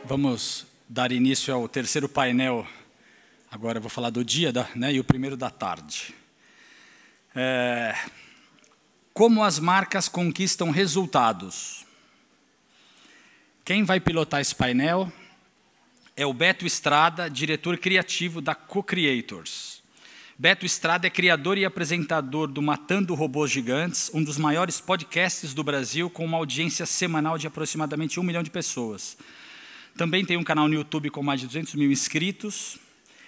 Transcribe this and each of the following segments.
Vamos dar início ao terceiro painel. Agora eu vou falar do dia, e o primeiro da tarde. Como as marcas conquistam resultados. Quem vai pilotar esse painel é o Beto Estrada, diretor criativo da Co-Creators. Beto Estrada é criador e apresentador do Matando Robôs Gigantes, um dos maiores podcasts do Brasil, com uma audiência semanal de aproximadamente 1 milhão de pessoas. Também tem um canal no YouTube com mais de 200 mil inscritos.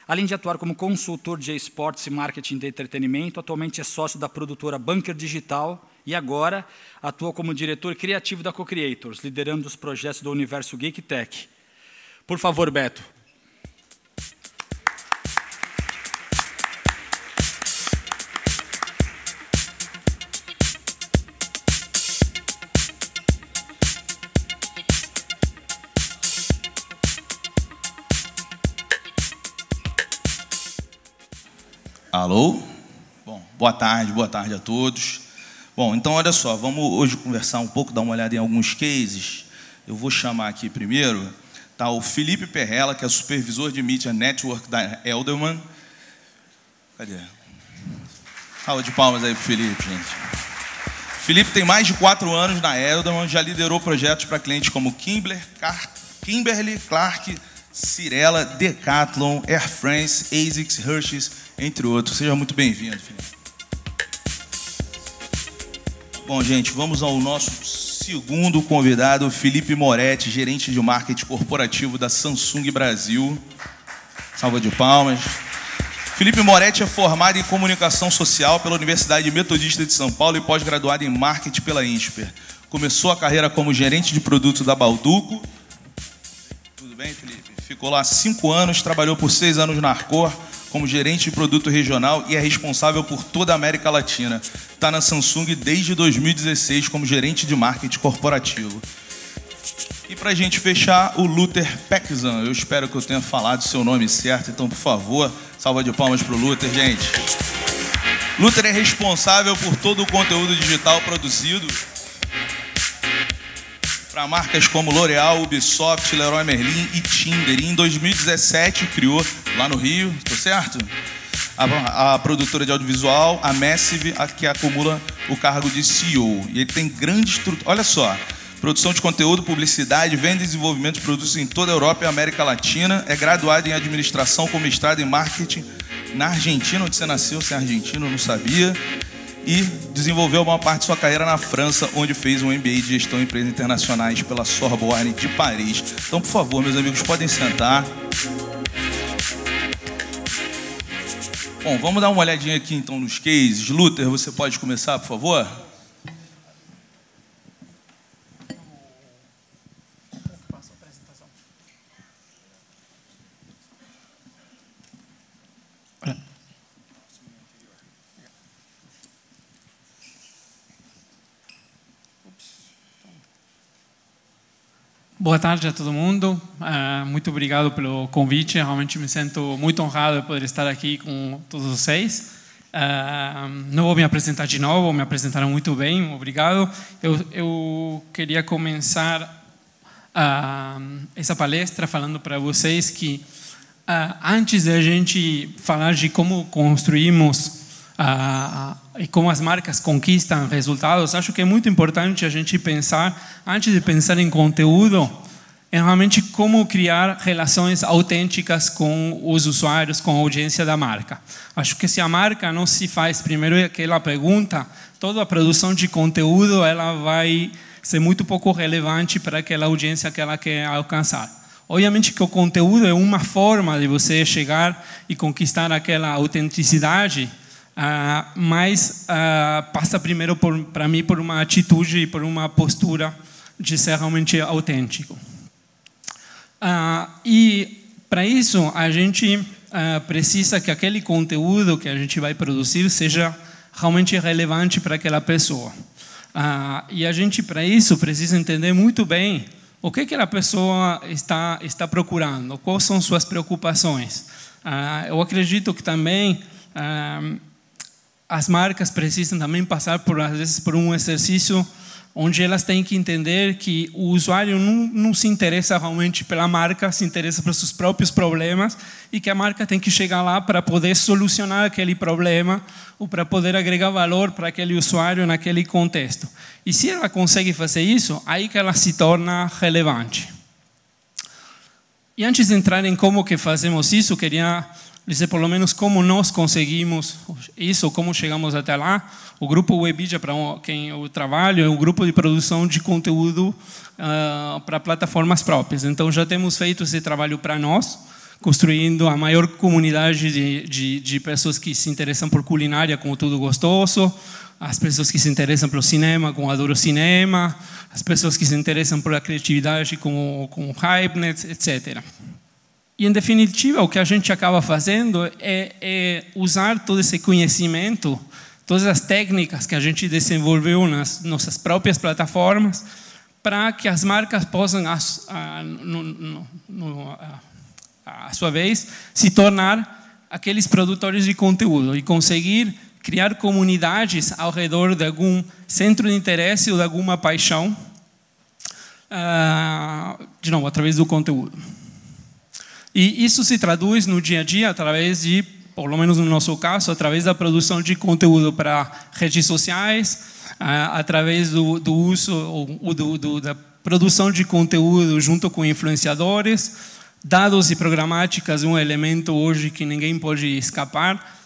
Além de atuar como consultor de esportes e marketing de entretenimento, atualmente é sócio da produtora Bunker Digital e agora atua como diretor criativo da Co-Creators, liderando os projetos do universo Geek Tech. Por favor, Beto. Alô? Bom, boa tarde a todos. Bom, então olha só, vamos hoje conversar um pouco, dar uma olhada em alguns cases. Eu vou chamar aqui primeiro, tá, o Felipe Perrella, que é supervisor de Media Network da Elderman. Cadê? Salva de palmas aí pro Felipe, gente. Felipe tem mais de 4 anos na Elderman, já liderou projetos para clientes como Kimberly Clark, Cirela, Decathlon, Air France, ASICS, Hershey's, entre outros. Seja muito bem-vindo, Felipe. Bom, gente, vamos ao nosso segundo convidado, Felipe Moretti, gerente de marketing corporativo da Samsung Brasil. Salva de palmas. Felipe Moretti é formado em comunicação social pela Universidade Metodista de São Paulo e pós-graduado em marketing pela INSPER. Começou a carreira como gerente de produto da Balduco. Tudo bem, Felipe? Ficou lá 5 anos, trabalhou por 6 anos na Arcor como gerente de produto regional e é responsável por toda a América Latina. Está na Samsung desde 2016 como gerente de marketing corporativo. E para a gente fechar, o Luther Pekzan. Eu espero que eu tenha falado seu nome certo, então, por favor, salva de palmas para o Luther, gente. Luther é responsável por todo o conteúdo digital produzido para marcas como L'Oréal, Ubisoft, Leroy Merlin e Tinder. E em 2017 criou, lá no Rio, estou certo? A produtora de audiovisual, a Massive, que acumula o cargo de CEO. E ele tem grande estrutura. Olha só, produção de conteúdo, publicidade, venda e desenvolvimento de produtos em toda a Europa e América Latina. É graduado em administração com mestrado em marketing na Argentina, onde você nasceu, você é argentino, eu não sabia. E desenvolveu uma parte de sua carreira na França, onde fez um MBA de Gestão em Empresas Internacionais pela Sorbonne de Paris. Então, por favor, meus amigos, podem sentar. Bom, vamos dar uma olhadinha aqui, então, nos cases. Luther, você pode começar, por favor? Boa tarde a todo mundo. Muito obrigado pelo convite. Realmente me sinto muito honrado de poder estar aqui com todos vocês. Não vou me apresentar de novo, me apresentaram muito bem, obrigado. Eu queria começar essa palestra falando para vocês que antes de a gente falar de como construímos e como as marcas conquistam resultados, acho que é muito importante a gente pensar, antes de pensar em conteúdo, é realmente como criar relações autênticas com os usuários, com a audiência da marca. Acho que se a marca não se faz primeiro aquela pergunta, toda a produção de conteúdo ela vai ser muito pouco relevante para aquela audiência que ela quer alcançar. Obviamente que o conteúdo é uma forma de você chegar e conquistar aquela autenticidade, mas passa primeiro, para mim, por uma atitude e por uma postura de ser realmente autêntico. E para isso a gente precisa que aquele conteúdo que a gente vai produzir seja realmente relevante para aquela pessoa. E a gente, para isso, precisa entender muito bem o que aquela pessoa está procurando, quais são suas preocupações. Eu acredito que também as marcas precisam também passar, às vezes, por um exercício onde elas têm que entender que o usuário não se interessa realmente pela marca, se interessa pelos seus próprios problemas e que a marca tem que chegar lá para poder solucionar aquele problema ou para poder agregar valor para aquele usuário naquele contexto. E se ela consegue fazer isso, aí que ela se torna relevante. E antes de entrar em como que fazemos isso, queria dizer pelo menos como nós conseguimos isso, como chegamos até lá. O grupo Webidia, para quem eu trabalho, é um grupo de produção de conteúdo para plataformas próprias. Então já temos feito esse trabalho para nós, construindo a maior comunidade de pessoas que se interessam por culinária com o Tudo Gostoso, as pessoas que se interessam pelo cinema com Adoro Cinema, as pessoas que se interessam por a criatividade com Hypenet, etc. E, em definitiva, o que a gente acaba fazendo é usar todo esse conhecimento, todas as técnicas que a gente desenvolveu nas nossas próprias plataformas, para que as marcas possam, a sua vez, se tornar aqueles produtores de conteúdo e conseguir criar comunidades ao redor de algum centro de interesse ou de alguma paixão, de novo, através do conteúdo. E isso se traduz no dia a dia através de, pelo menos no nosso caso, através da produção de conteúdo para redes sociais, através do uso da produção de conteúdo junto com influenciadores. Dados e programáticas é um elemento hoje que ninguém pode escapar.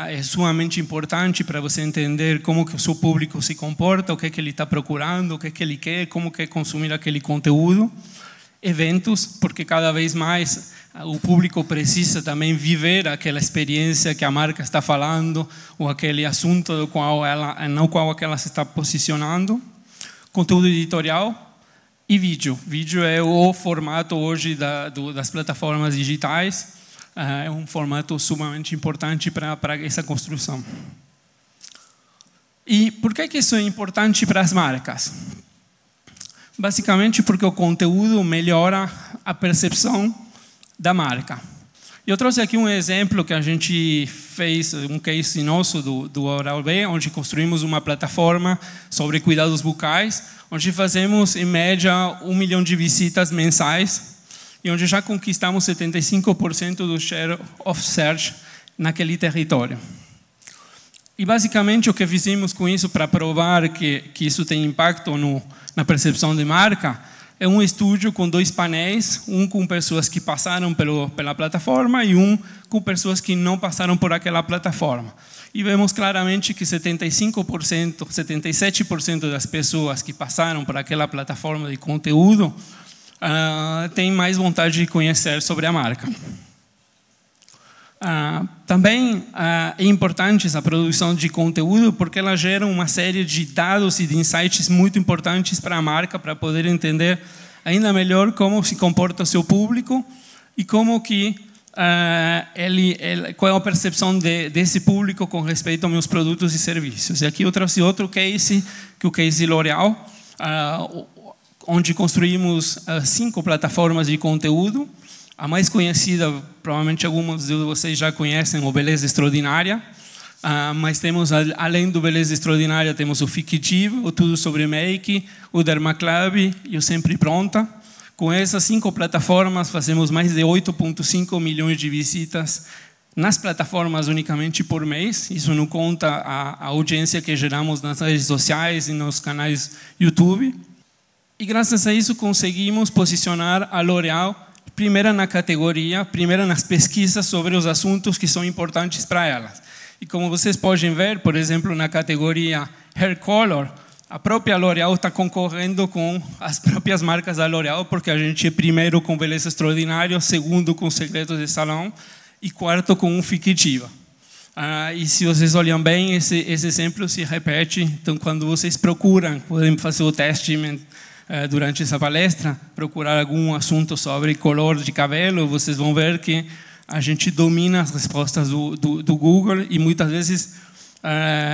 É sumamente importante para você entender como que o seu público se comporta, o que é que ele está procurando, o que é que ele quer, como quer consumir aquele conteúdo. Eventos, porque cada vez mais o público precisa também viver aquela experiência que a marca está falando ou aquele assunto no qual ela se está posicionando. Conteúdo editorial e vídeo. Vídeo é o formato hoje das plataformas digitais. É um formato sumamente importante para essa construção. E por que isso é importante para as marcas? Basicamente porque o conteúdo melhora a percepção da marca. Eu trouxe aqui um exemplo que a gente fez, um case nosso do Oral-B, onde construímos uma plataforma sobre cuidados bucais, onde fazemos, em média, 1 milhão de visitas mensais e onde já conquistamos 75% do share of search naquele território. E, basicamente, o que fizemos com isso para provar que isso tem impacto na percepção de marca é um estúdio com 2 painéis, um com pessoas que passaram pela plataforma e um com pessoas que não passaram por aquela plataforma. E vemos claramente que 75%, 77% das pessoas que passaram por aquela plataforma de conteúdo têm mais vontade de conhecer sobre a marca. Também é importante essa produção de conteúdo porque ela gera uma série de dados e de insights muito importantes para a marca, para poder entender ainda melhor como se comporta o seu público e como que qual é a percepção desse público com respeito aos meus produtos e serviços. E aqui eu trouxe outro case, que é o case L'Oréal, onde construímos 5 plataformas de conteúdo. A mais conhecida, provavelmente alguns de vocês já conhecem, o Beleza Extraordinária, mas temos, além do Beleza Extraordinária, temos o Fictivo, o Tudo Sobre Make, o Dermaclub e o Sempre Pronta. Com essas 5 plataformas, fazemos mais de 8,5 milhões de visitas nas plataformas unicamente por mês. Isso não conta a audiência que geramos nas redes sociais e nos canais YouTube. E graças a isso conseguimos posicionar a L'Oréal primeira na categoria, primeira nas pesquisas sobre os assuntos que são importantes para elas. E como vocês podem ver, por exemplo, na categoria Hair Color, a própria L'Oréal está concorrendo com as próprias marcas da L'Oréal, porque a gente é primeiro com Beleza Extraordinária, segundo com Segredos de Salão e quarto com um Fictiva. E se vocês olham bem, esse exemplo se repete. Então, quando vocês procuram, podem fazer o teste durante essa palestra, procurar algum assunto sobre cor de cabelo, vocês vão ver que a gente domina as respostas do Google e muitas vezes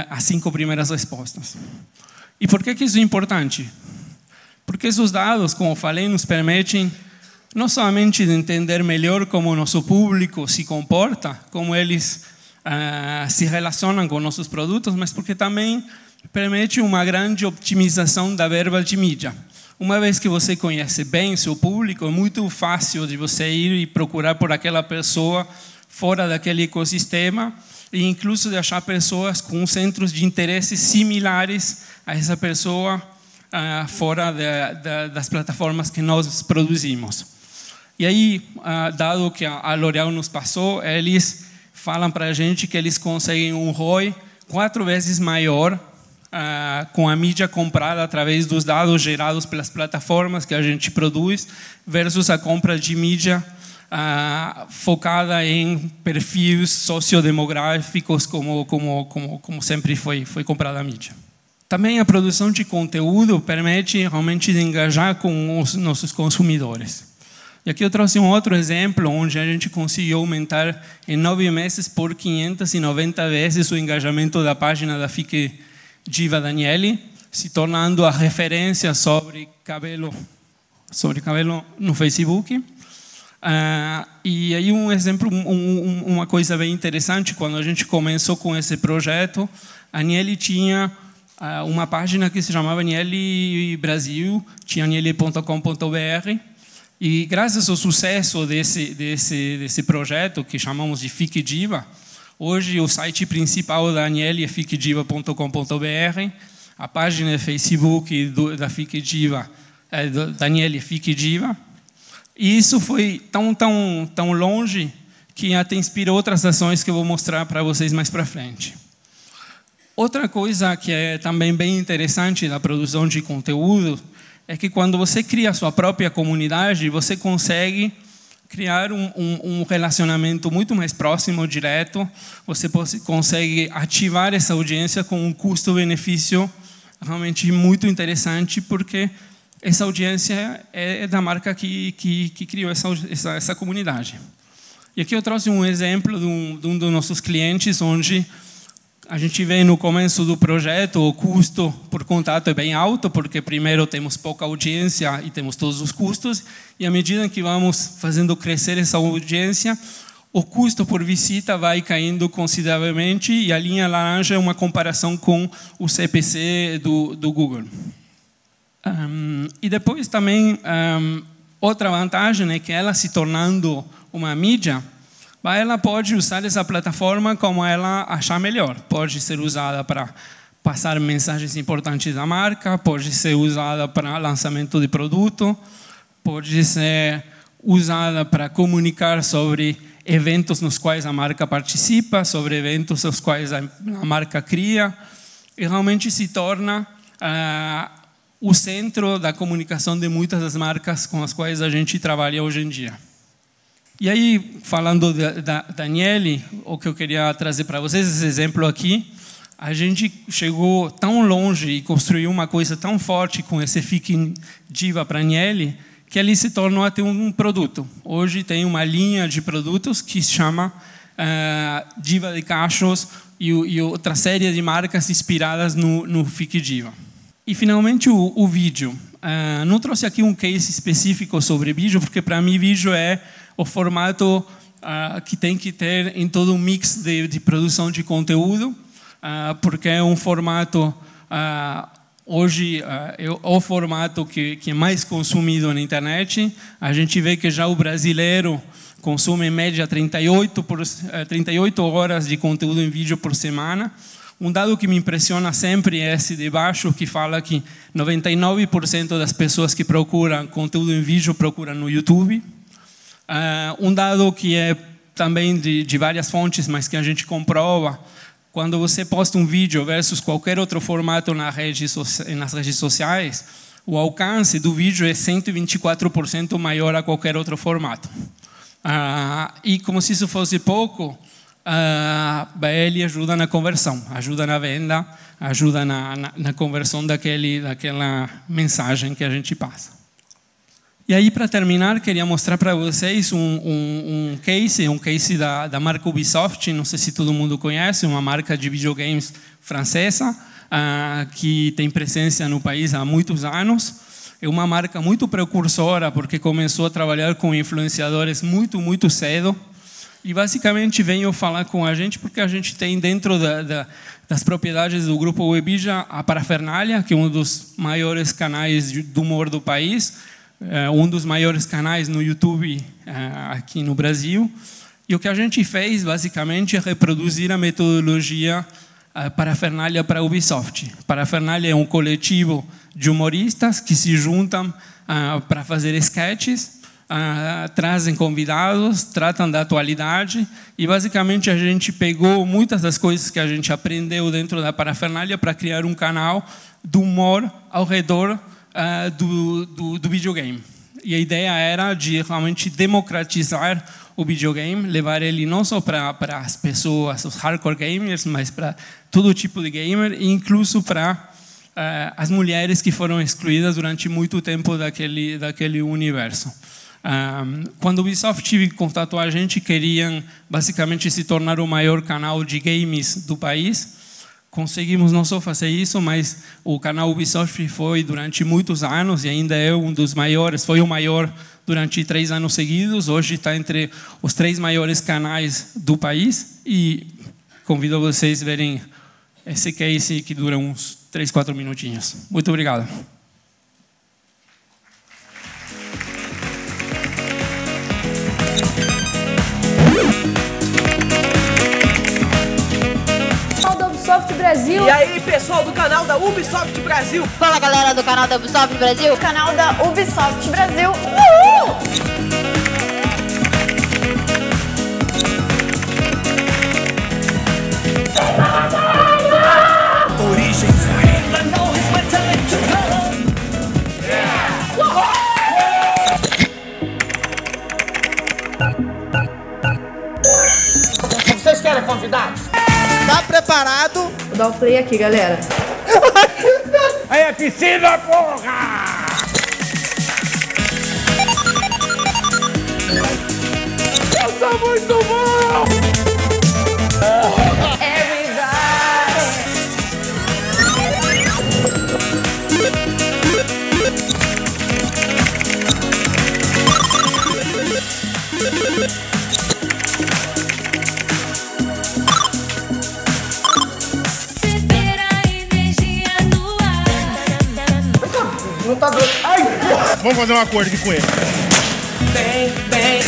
as 5 primeiras respostas. E por que isso é importante? Porque esses dados, como eu falei, nos permitem não somente entender melhor como o nosso público se comporta, como eles se relacionam com nossos produtos, mas porque também permite uma grande otimização da verba de mídia. Uma vez que você conhece bem seu público, é muito fácil de você ir e procurar por aquela pessoa fora daquele ecossistema e incluso de achar pessoas com centros de interesse similares a essa pessoa fora das plataformas que nós produzimos. E aí, dado que a L'Oréal nos passou, eles falam para a gente que eles conseguem um ROI 4 vezes maior com a mídia comprada através dos dados gerados pelas plataformas que a gente produz versus a compra de mídia focada em perfis sociodemográficos como sempre foi comprada a mídia. Também a produção de conteúdo permite realmente engajar com os nossos consumidores. E aqui eu trouxe um outro exemplo onde a gente conseguiu aumentar em 9 meses por 590 vezes o engajamento da página da Fique Diva Daniele, se tornando a referência sobre cabelo no Facebook. E aí um exemplo, uma coisa bem interessante, quando a gente começou com esse projeto, a Aniele tinha uma página que se chamava Aniele Brasil, tinha aniele.com.br, e graças ao sucesso desse projeto, que chamamos de Fique Diva, hoje o site principal da Aniele é fiquediva.com.br, a página de Facebook da Fique Diva é da Aniele Fique Diva, e isso foi tão longe que até inspirou outras ações que eu vou mostrar para vocês mais para frente. Outra coisa que é também bem interessante da produção de conteúdo é que quando você cria a sua própria comunidade, você consegue criar um relacionamento muito mais próximo, direto. Você consegue ativar essa audiência com um custo-benefício realmente muito interessante, porque essa audiência é da marca que criou essa comunidade. E aqui eu trouxe um exemplo de um dos nossos clientes, onde a gente vê no começo do projeto o custo por contato é bem alto, porque primeiro temos pouca audiência e temos todos os custos, e à medida que vamos fazendo crescer essa audiência, o custo por visita vai caindo consideravelmente, e a linha laranja é uma comparação com o CPC do Google. E depois também, outra vantagem é que ela se tornando uma mídia, ela pode usar essa plataforma como ela achar melhor. Pode ser usada para passar mensagens importantes da marca, pode ser usada para lançamento de produto, pode ser usada para comunicar sobre eventos nos quais a marca participa, sobre eventos nos quais a marca cria, e realmente se torna o centro da comunicação de muitas das marcas com as quais a gente trabalha hoje em dia. E aí, falando da Daniele, o que eu queria trazer para vocês, esse exemplo aqui, a gente chegou tão longe e construiu uma coisa tão forte com esse Fique Diva para Daniele, que ele se tornou até um produto. Hoje tem uma linha de produtos que se chama Diva de Cachos e outra série de marcas inspiradas no Fique Diva. E finalmente o vídeo. Não trouxe aqui um case específico sobre vídeo, porque para mim vídeo é o formato que tem que ter em todo o mix de produção de conteúdo, porque é um formato, hoje, é o formato que é mais consumido na internet. A gente vê que já o brasileiro consome em média 38 horas de conteúdo em vídeo por semana. Um dado que me impressiona sempre é esse de baixo, que fala que 99% das pessoas que procuram conteúdo em vídeo procuram no YouTube. Um dado que é também de várias fontes, mas que a gente comprova, quando você posta um vídeo versus qualquer outro formato nas redes sociais, o alcance do vídeo é 124% maior a qualquer outro formato. E como se isso fosse pouco, ele ajuda na conversão, ajuda na venda, ajuda na conversão daquela mensagem que a gente passa. E aí, para terminar, queria mostrar para vocês um case da marca Ubisoft. Não sei se todo mundo conhece, uma marca de videogames francesa, que tem presença no país há muitos anos. É uma marca muito precursora, porque começou a trabalhar com influenciadores muito cedo. E basicamente veio falar com a gente porque a gente tem dentro das propriedades do Grupo Webija, a Parafernália, que é um dos maiores canais do humor do país, um dos maiores canais no YouTube aqui no Brasil. E o que a gente fez, basicamente, é reproduzir a metodologia Parafernália para a Ubisoft. Parafernália é um coletivo de humoristas que se juntam para fazer sketches, trazem convidados, tratam da atualidade e, basicamente, a gente pegou muitas das coisas que a gente aprendeu dentro da Parafernália para criar um canal do humor ao redor do videogame. E a ideia era de realmente democratizar o videogame, levar ele não só para as pessoas, os hardcore gamers, mas para todo tipo de gamer, e incluso para as mulheres que foram excluídas durante muito tempo daquele universo. Quando o Ubisoft contatou a gente, queriam basicamente se tornar o maior canal de games do país. Conseguimos não só fazer isso, mas o canal Ubisoft foi durante muitos anos e ainda é um dos maiores, foi o maior durante 3 anos seguidos. Hoje está entre os 3 maiores canais do país e convido vocês a verem esse case que dura uns 3, 4 minutinhos. Muito obrigado. Ubisoft Brasil. E aí, pessoal do canal da Ubisoft Brasil. Fala, galera do canal da Ubisoft Brasil. Canal da Ubisoft Brasil. Uhul! Origens. Vocês querem convidados? Tá preparado? Vou dar o play aqui, galera. Aí é piscina, porra! Eu sou muito bom! Não tá doido. Ai! Vamos fazer um acordo aqui com ele. Bem, bem.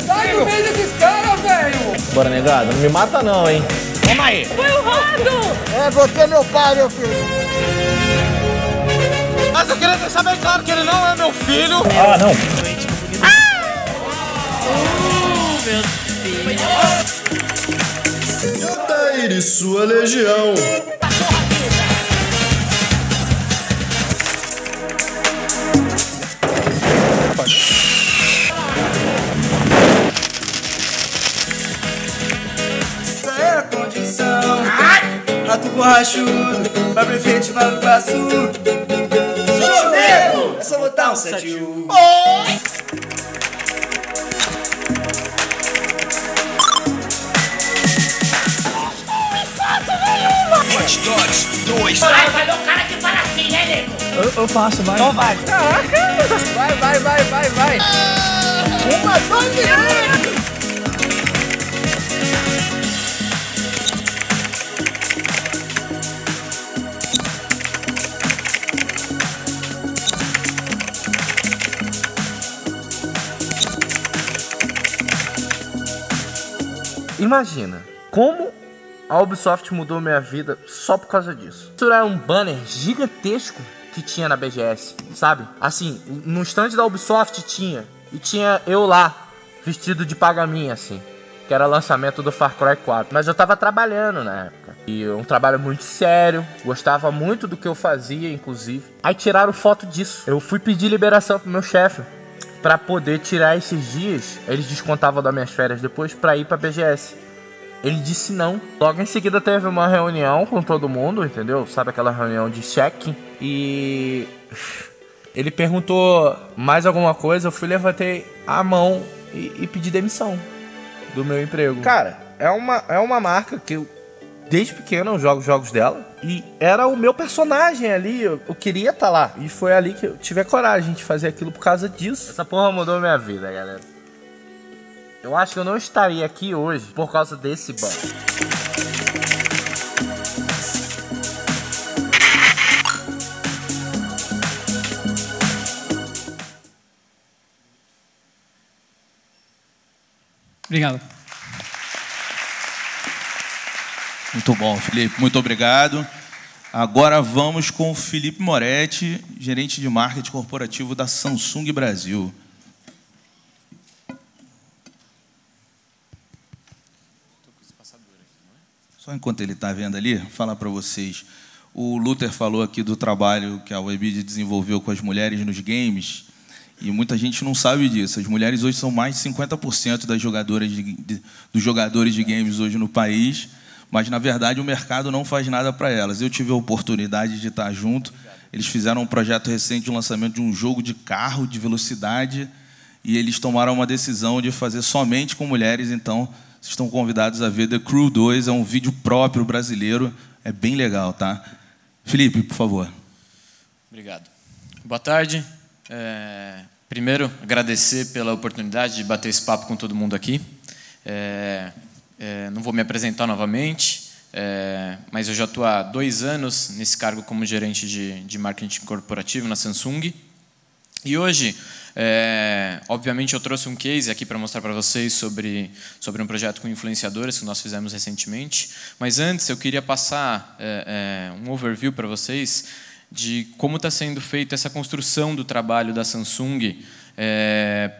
Sai do meio desses caras, velho! Bora, negado, não me mata não, hein? Toma aí! Foi o Rodo! É, você é meu pai, meu filho! Mas eu queria deixar bem claro que ele não é meu filho! Ah, não! Meu Deus! Altair e sua legião. Rato borrachudo, pra prefeito lá no Passo. Chuveiro! É só botar um 7U. Hot Dogs 2. Vai ver o cara que fala assim, né, nego? Eu faço, vai. Então vai. Caraca! Vai. 1, 2 e 3! Imagina, como a Ubisoft mudou minha vida só por causa disso. Isso era um banner gigantesco que tinha na BGS, sabe? Assim, no stand da Ubisoft tinha. E tinha eu lá, vestido de pagaminha, assim. Que era lançamento do Far Cry 4. Mas eu tava trabalhando na época. E um trabalho muito sério. Gostava muito do que eu fazia, inclusive. Aí tiraram foto disso. Eu fui pedir liberação pro meu chefe pra poder tirar esses dias. Eles descontavam das minhas férias depois pra ir pra BGS. Ele disse não. Logo em seguida teve uma reunião com todo mundo, entendeu? Sabe aquela reunião de check-in? E Ele perguntou mais alguma coisa, eu fui, levantei a mão e pedi demissão do meu emprego. Cara, é uma marca que eu, desde pequeno, eu jogo jogos dela. E era o meu personagem ali, eu queria estar lá. E foi ali que eu tive a coragem de fazer aquilo por causa disso. Essa porra mudou minha vida, galera. Eu acho que eu não estaria aqui hoje por causa desse banner. Obrigado. Muito bom, Felipe. Muito obrigado. Agora vamos com o Felipe Moretti, gerente de marketing corporativo da Samsung Brasil. Só enquanto ele está vendo ali, falar para vocês. O Luther falou aqui do trabalho que a Weebid desenvolveu com as mulheres nos games. E muita gente não sabe disso. As mulheres hoje são mais de 50% das jogadoras dos jogadores de games hoje no país, mas, na verdade, o mercado não faz nada para elas. Eu tive a oportunidade de estar junto. Eles fizeram um projeto recente de lançamento de um jogo de carro, de velocidade, e eles tomaram uma decisão de fazer somente com mulheres. Então, vocês estão convidados a ver The Crew 2. É um vídeo próprio brasileiro. É bem legal, tá? Felipe, por favor. Obrigado. Boa tarde. Primeiro, agradecer pela oportunidade de bater esse papo com todo mundo aqui. Não vou me apresentar novamente, mas eu já estou há 2 anos nesse cargo como gerente de marketing corporativo na Samsung. E hoje, obviamente, eu trouxe um case aqui para mostrar para vocês sobre um projeto com influenciadores que nós fizemos recentemente. Mas antes, eu queria passar um overview para vocês de como está sendo feita essa construção do trabalho da Samsung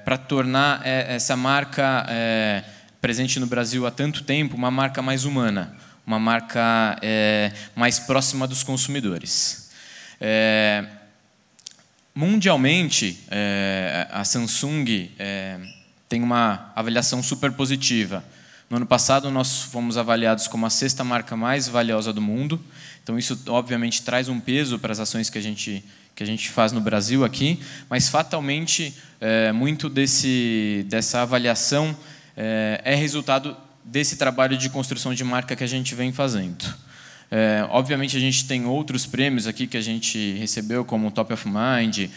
para tornar essa marca presente no Brasil há tanto tempo uma marca mais humana, uma marca mais próxima dos consumidores. Mundialmente, a Samsung tem uma avaliação super positiva. No ano passado, nós fomos avaliados como a 6ª marca mais valiosa do mundo. Então, isso, obviamente, traz um peso para as ações que a gente faz no Brasil aqui, mas, fatalmente, muito dessa avaliação é resultado desse trabalho de construção de marca que a gente vem fazendo. Obviamente, a gente tem outros prêmios aqui que a gente recebeu, como o Top of Mind,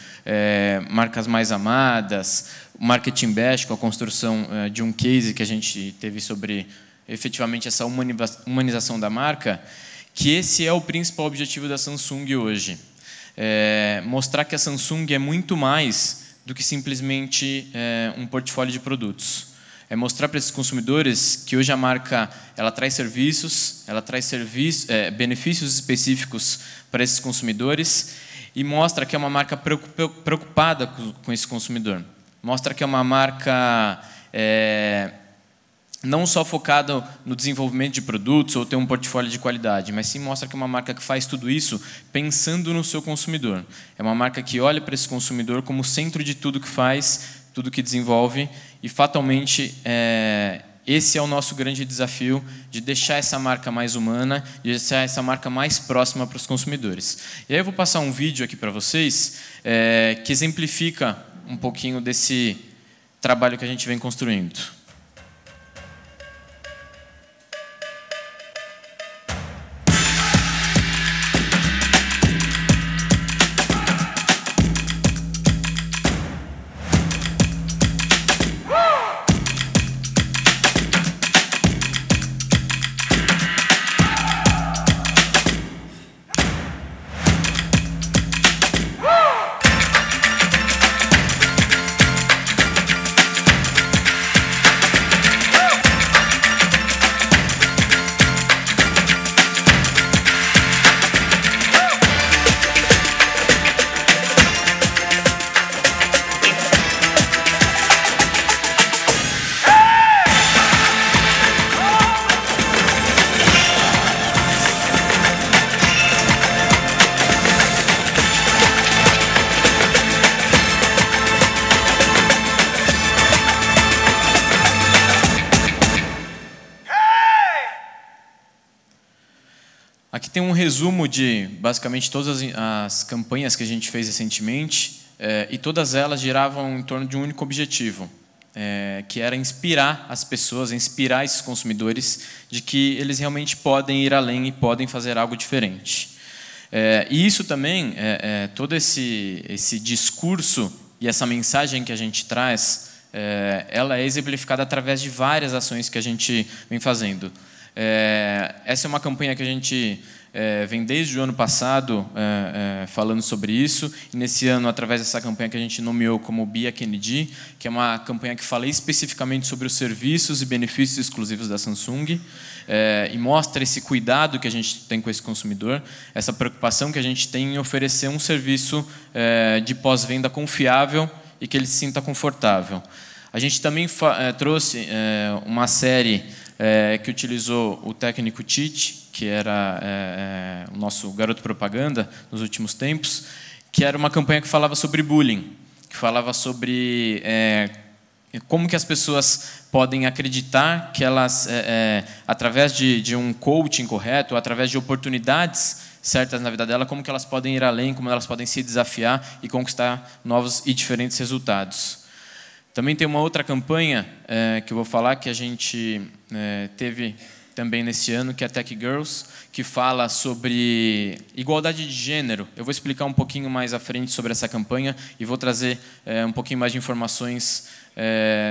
marcas mais amadas, o Marketing Bash, com a construção de um case que a gente teve sobre, efetivamente, essa humanização da marca, que esse é o principal objetivo da Samsung hoje. Mostrar que a Samsung é muito mais do que simplesmente um portfólio de produtos. É mostrar para esses consumidores que hoje a marca ela traz serviços, benefícios específicos para esses consumidores e mostra que é uma marca preocupada com esse consumidor. Mostra que é uma marca não só focada no desenvolvimento de produtos ou ter um portfólio de qualidade, mas sim mostra que é uma marca que faz tudo isso pensando no seu consumidor. É uma marca que olha para esse consumidor como centro de tudo que faz, tudo que desenvolve, e fatalmente esse é o nosso grande desafio, de deixar essa marca mais humana, de deixar essa marca mais próxima para os consumidores. E aí eu vou passar um vídeo aqui para vocês que exemplifica um pouquinho desse trabalho que a gente vem construindo. Aqui tem um resumo de, basicamente, todas as campanhas que a gente fez recentemente. e todas elas giravam em torno de um único objetivo, que era inspirar as pessoas, inspirar esses consumidores de que eles realmente podem ir além e podem fazer algo diferente. E isso também, todo esse discurso e essa mensagem que a gente traz, ela é exemplificada através de várias ações que a gente vem fazendo. Essa é uma campanha que a gente vem desde o ano passado falando sobre isso, e nesse ano, através dessa campanha que a gente nomeou como Be a Kennedy, que é uma campanha que fala especificamente sobre os serviços e benefícios exclusivos da Samsung, e mostra esse cuidado que a gente tem com esse consumidor, essa preocupação que a gente tem em oferecer um serviço de pós-venda confiável e que ele se sinta confortável. A gente também trouxe uma série que utilizou o técnico Tite, que era o nosso garoto propaganda nos últimos tempos, que era uma campanha que falava sobre bullying, que falava sobre como que as pessoas podem acreditar que elas, através de um coaching correto, através de oportunidades certas na vida dela, como que elas podem ir além, como elas podem se desafiar e conquistar novos e diferentes resultados. Também tem uma outra campanha que eu vou falar, que a gente teve também nesse ano, que é a Tech Girls, que fala sobre igualdade de gênero. Eu vou explicar um pouquinho mais à frente sobre essa campanha e vou trazer um pouquinho mais de informações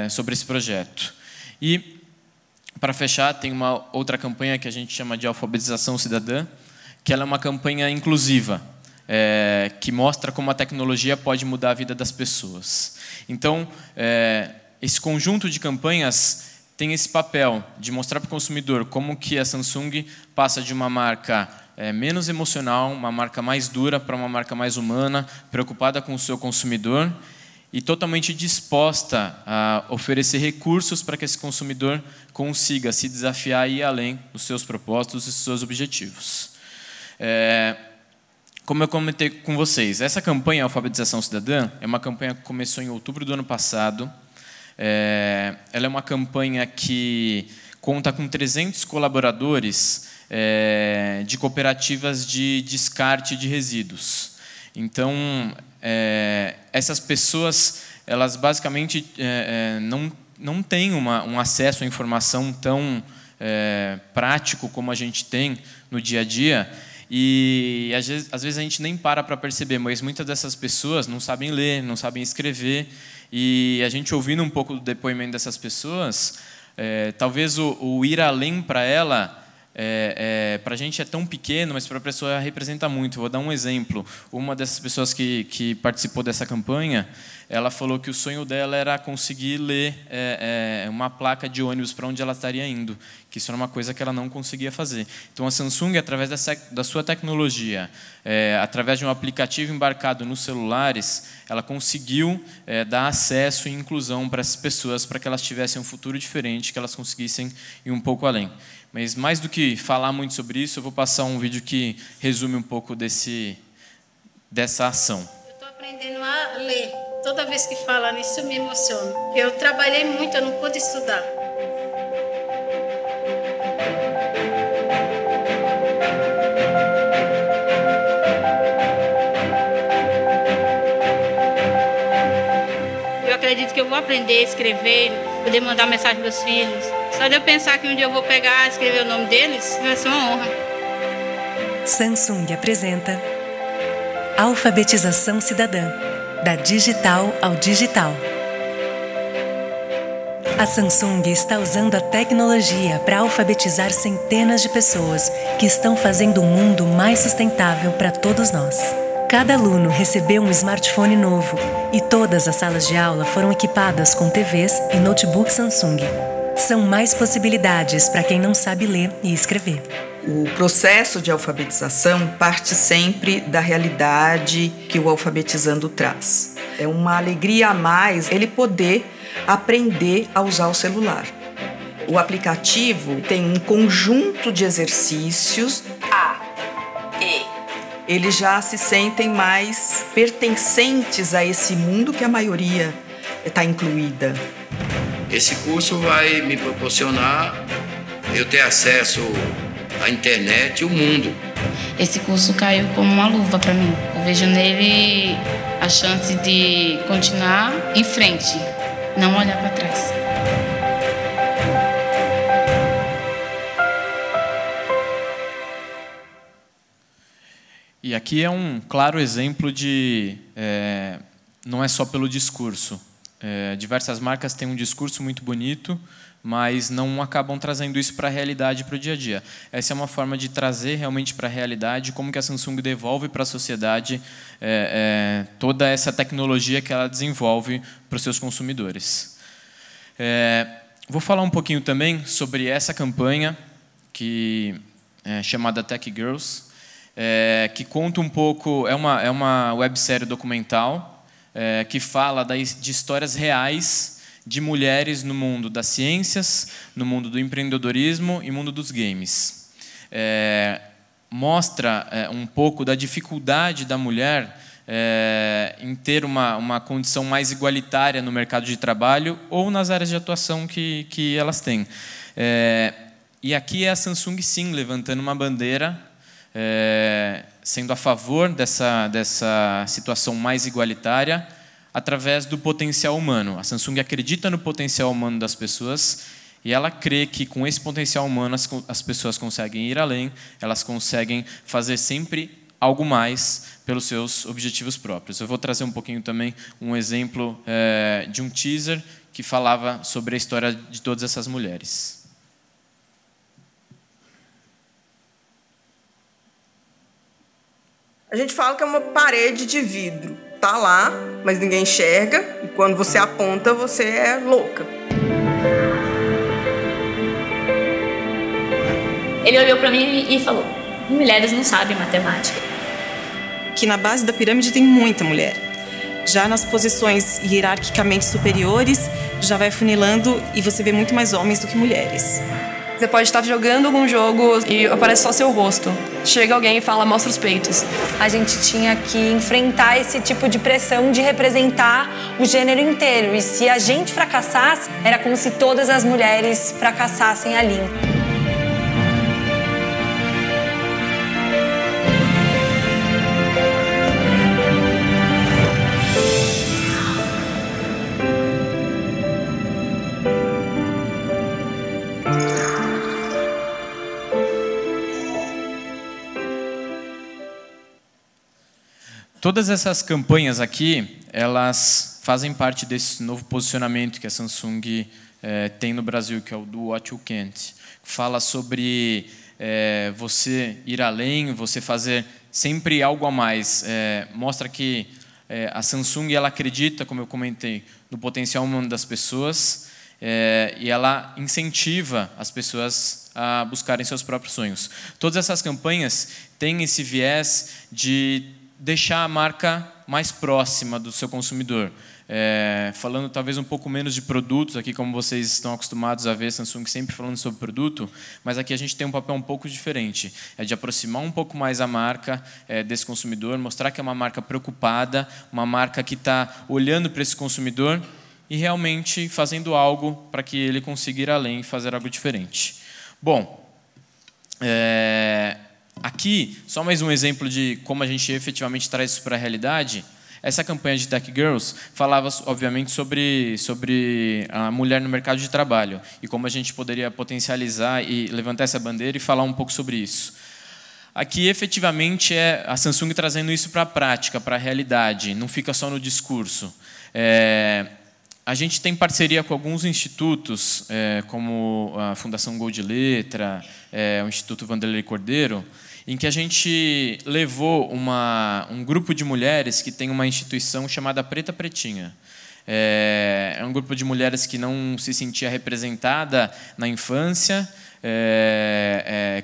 sobre esse projeto. E, para fechar, tem uma outra campanha que a gente chama de Alfabetização Cidadã, que ela é uma campanha inclusiva, que mostra como a tecnologia pode mudar a vida das pessoas. Então, esse conjunto de campanhas tem esse papel de mostrar para o consumidor como que a Samsung passa de uma marca menos emocional, uma marca mais dura, para uma marca mais humana, preocupada com o seu consumidor e totalmente disposta a oferecer recursos para que esse consumidor consiga se desafiar e ir além dos seus propósitos e dos seus objetivos. Como eu comentei com vocês, essa campanha Alfabetização Cidadã é uma campanha que começou em outubro do ano passado. Ela é uma campanha que conta com 300 colaboradores de cooperativas de descarte de resíduos. Então, essas pessoas, elas basicamente não têm um acesso à informação tão prático como a gente tem no dia a dia. E às vezes a gente nem para perceber, mas muitas dessas pessoas não sabem ler, não sabem escrever. E a gente ouvindo um pouco do depoimento dessas pessoas, talvez o ir além para ela, para a gente é tão pequeno, mas para a pessoa representa muito. Vou dar um exemplo. Uma dessas pessoas que participou dessa campanha, ela falou que o sonho dela era conseguir ler uma placa de ônibus para onde ela estaria indo, que isso era uma coisa que ela não conseguia fazer. Então, a Samsung, através da sua tecnologia, através de um aplicativo embarcado nos celulares, ela conseguiu dar acesso e inclusão para essas pessoas, para que elas tivessem um futuro diferente, que elas conseguissem ir um pouco além. Mas, mais do que falar muito sobre isso, eu vou passar um vídeo que resume um pouco dessa ação. Eu estou aprendendo a ler. Toda vez que fala nisso, me emociona. Eu trabalhei muito, eu não pude estudar. Eu acredito que eu vou aprender a escrever, poder mandar mensagem para meus filhos. Só de eu pensar que um dia eu vou pegar e escrever o nome deles, vai ser uma honra. Samsung apresenta Alfabetização Cidadã, da digital ao digital. A Samsung está usando a tecnologia para alfabetizar centenas de pessoas que estão fazendo um mundo mais sustentável para todos nós. Cada aluno recebeu um smartphone novo e todas as salas de aula foram equipadas com TVs e notebooks Samsung. São mais possibilidades para quem não sabe ler e escrever. O processo de alfabetização parte sempre da realidade que o alfabetizando traz. É uma alegria a mais ele poder aprender a usar o celular. O aplicativo tem um conjunto de exercícios. Eles já se sentem mais pertencentes a esse mundo que a maioria está incluída. Esse curso vai me proporcionar eu ter acesso à internet e ao mundo. Esse curso caiu como uma luva para mim. Eu vejo nele a chance de continuar em frente, não olhar para trás. E aqui é um claro exemplo de... não é só pelo discurso. Diversas marcas têm um discurso muito bonito, mas não acabam trazendo isso para a realidade, para o dia a dia. Essa é uma forma de trazer realmente para a realidade como que a Samsung devolve para a sociedade toda essa tecnologia que ela desenvolve para os seus consumidores. Vou falar um pouquinho também sobre essa campanha que é chamada Tech Girls, que conta um pouco, é uma websérie documental que fala de histórias reais de mulheres no mundo das ciências, no mundo do empreendedorismo e no mundo dos games. Mostra um pouco da dificuldade da mulher em ter uma condição mais igualitária no mercado de trabalho ou nas áreas de atuação que elas têm. E aqui é a Samsung, sim, levantando uma bandeira, sendo a favor dessa situação mais igualitária através do potencial humano. A Samsung acredita no potencial humano das pessoas e ela crê que com esse potencial humano as pessoas conseguem ir além, elas conseguem fazer sempre algo mais pelos seus objetivos próprios. Eu vou trazer um pouquinho também um exemplo de um teaser que falava sobre a história de todas essas mulheres. A gente fala que é uma parede de vidro. Tá lá, mas ninguém enxerga. E quando você aponta, você é louca. Ele olhou para mim e falou: mulheres não sabem matemática. Que na base da pirâmide tem muita mulher. Já nas posições hierarquicamente superiores, já vai funilando e você vê muito mais homens do que mulheres. Você pode estar jogando algum jogo e aparece só seu rosto. Chega alguém e fala, mostra os peitos. A gente tinha que enfrentar esse tipo de pressão de representar o gênero inteiro. E se a gente fracassasse, era como se todas as mulheres fracassassem ali. Todas essas campanhas aqui, elas fazem parte desse novo posicionamento que a Samsung tem no Brasil, que é o do What You Can't. Fala sobre você ir além, você fazer sempre algo a mais. Mostra que a Samsung ela acredita, como eu comentei, no potencial humano das pessoas e ela incentiva as pessoas a buscarem seus próprios sonhos. Todas essas campanhas têm esse viés de deixar a marca mais próxima do seu consumidor. Falando talvez um pouco menos de produtos, aqui como vocês estão acostumados a ver, Samsung sempre falando sobre produto, mas aqui a gente tem um papel um pouco diferente, de aproximar um pouco mais a marca desse consumidor, mostrar que é uma marca preocupada, uma marca que está olhando para esse consumidor e realmente fazendo algo para que ele consiga ir além e fazer algo diferente. Bom, aqui, só mais um exemplo de como a gente efetivamente traz isso para a realidade. Essa campanha de Tech Girls falava, obviamente, sobre a mulher no mercado de trabalho e como a gente poderia potencializar e levantar essa bandeira e falar um pouco sobre isso. Aqui, efetivamente, é a Samsung trazendo isso para a prática, para a realidade, não fica só no discurso. A gente tem parceria com alguns institutos, como a Fundação Gol de Letra, o Instituto Vanderlei Cordeiro, em que a gente levou um grupo de mulheres que tem uma instituição chamada Preta Pretinha. É um grupo de mulheres que não se sentia representada na infância,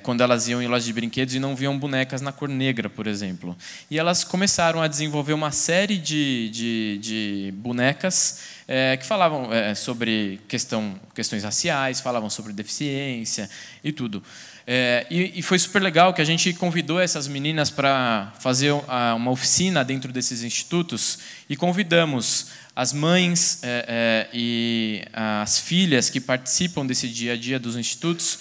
quando elas iam em lojas de brinquedos e não viam bonecas na cor negra, por exemplo. E elas começaram a desenvolver uma série de bonecas que falavam sobre questões raciais, falavam sobre deficiência e tudo. E foi super legal que a gente convidou essas meninas para fazer uma oficina dentro desses institutos e convidamos as mães e as filhas que participam desse dia a dia dos institutos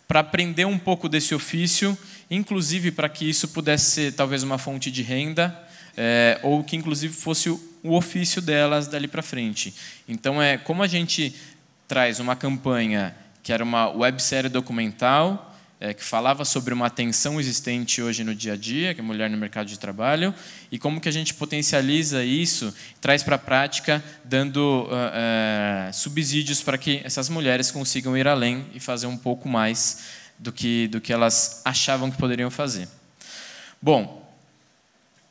para aprender um pouco desse ofício, inclusive para que isso pudesse ser talvez uma fonte de renda ou que inclusive fosse o ofício delas dali para frente. Então, como a gente traz uma campanha que era uma websérie documental, que falava sobre uma tensão existente hoje no dia a dia, que é a mulher no mercado de trabalho, e como que a gente potencializa isso, traz para a prática, dando subsídios para que essas mulheres consigam ir além e fazer um pouco mais do que elas achavam que poderiam fazer. Bom,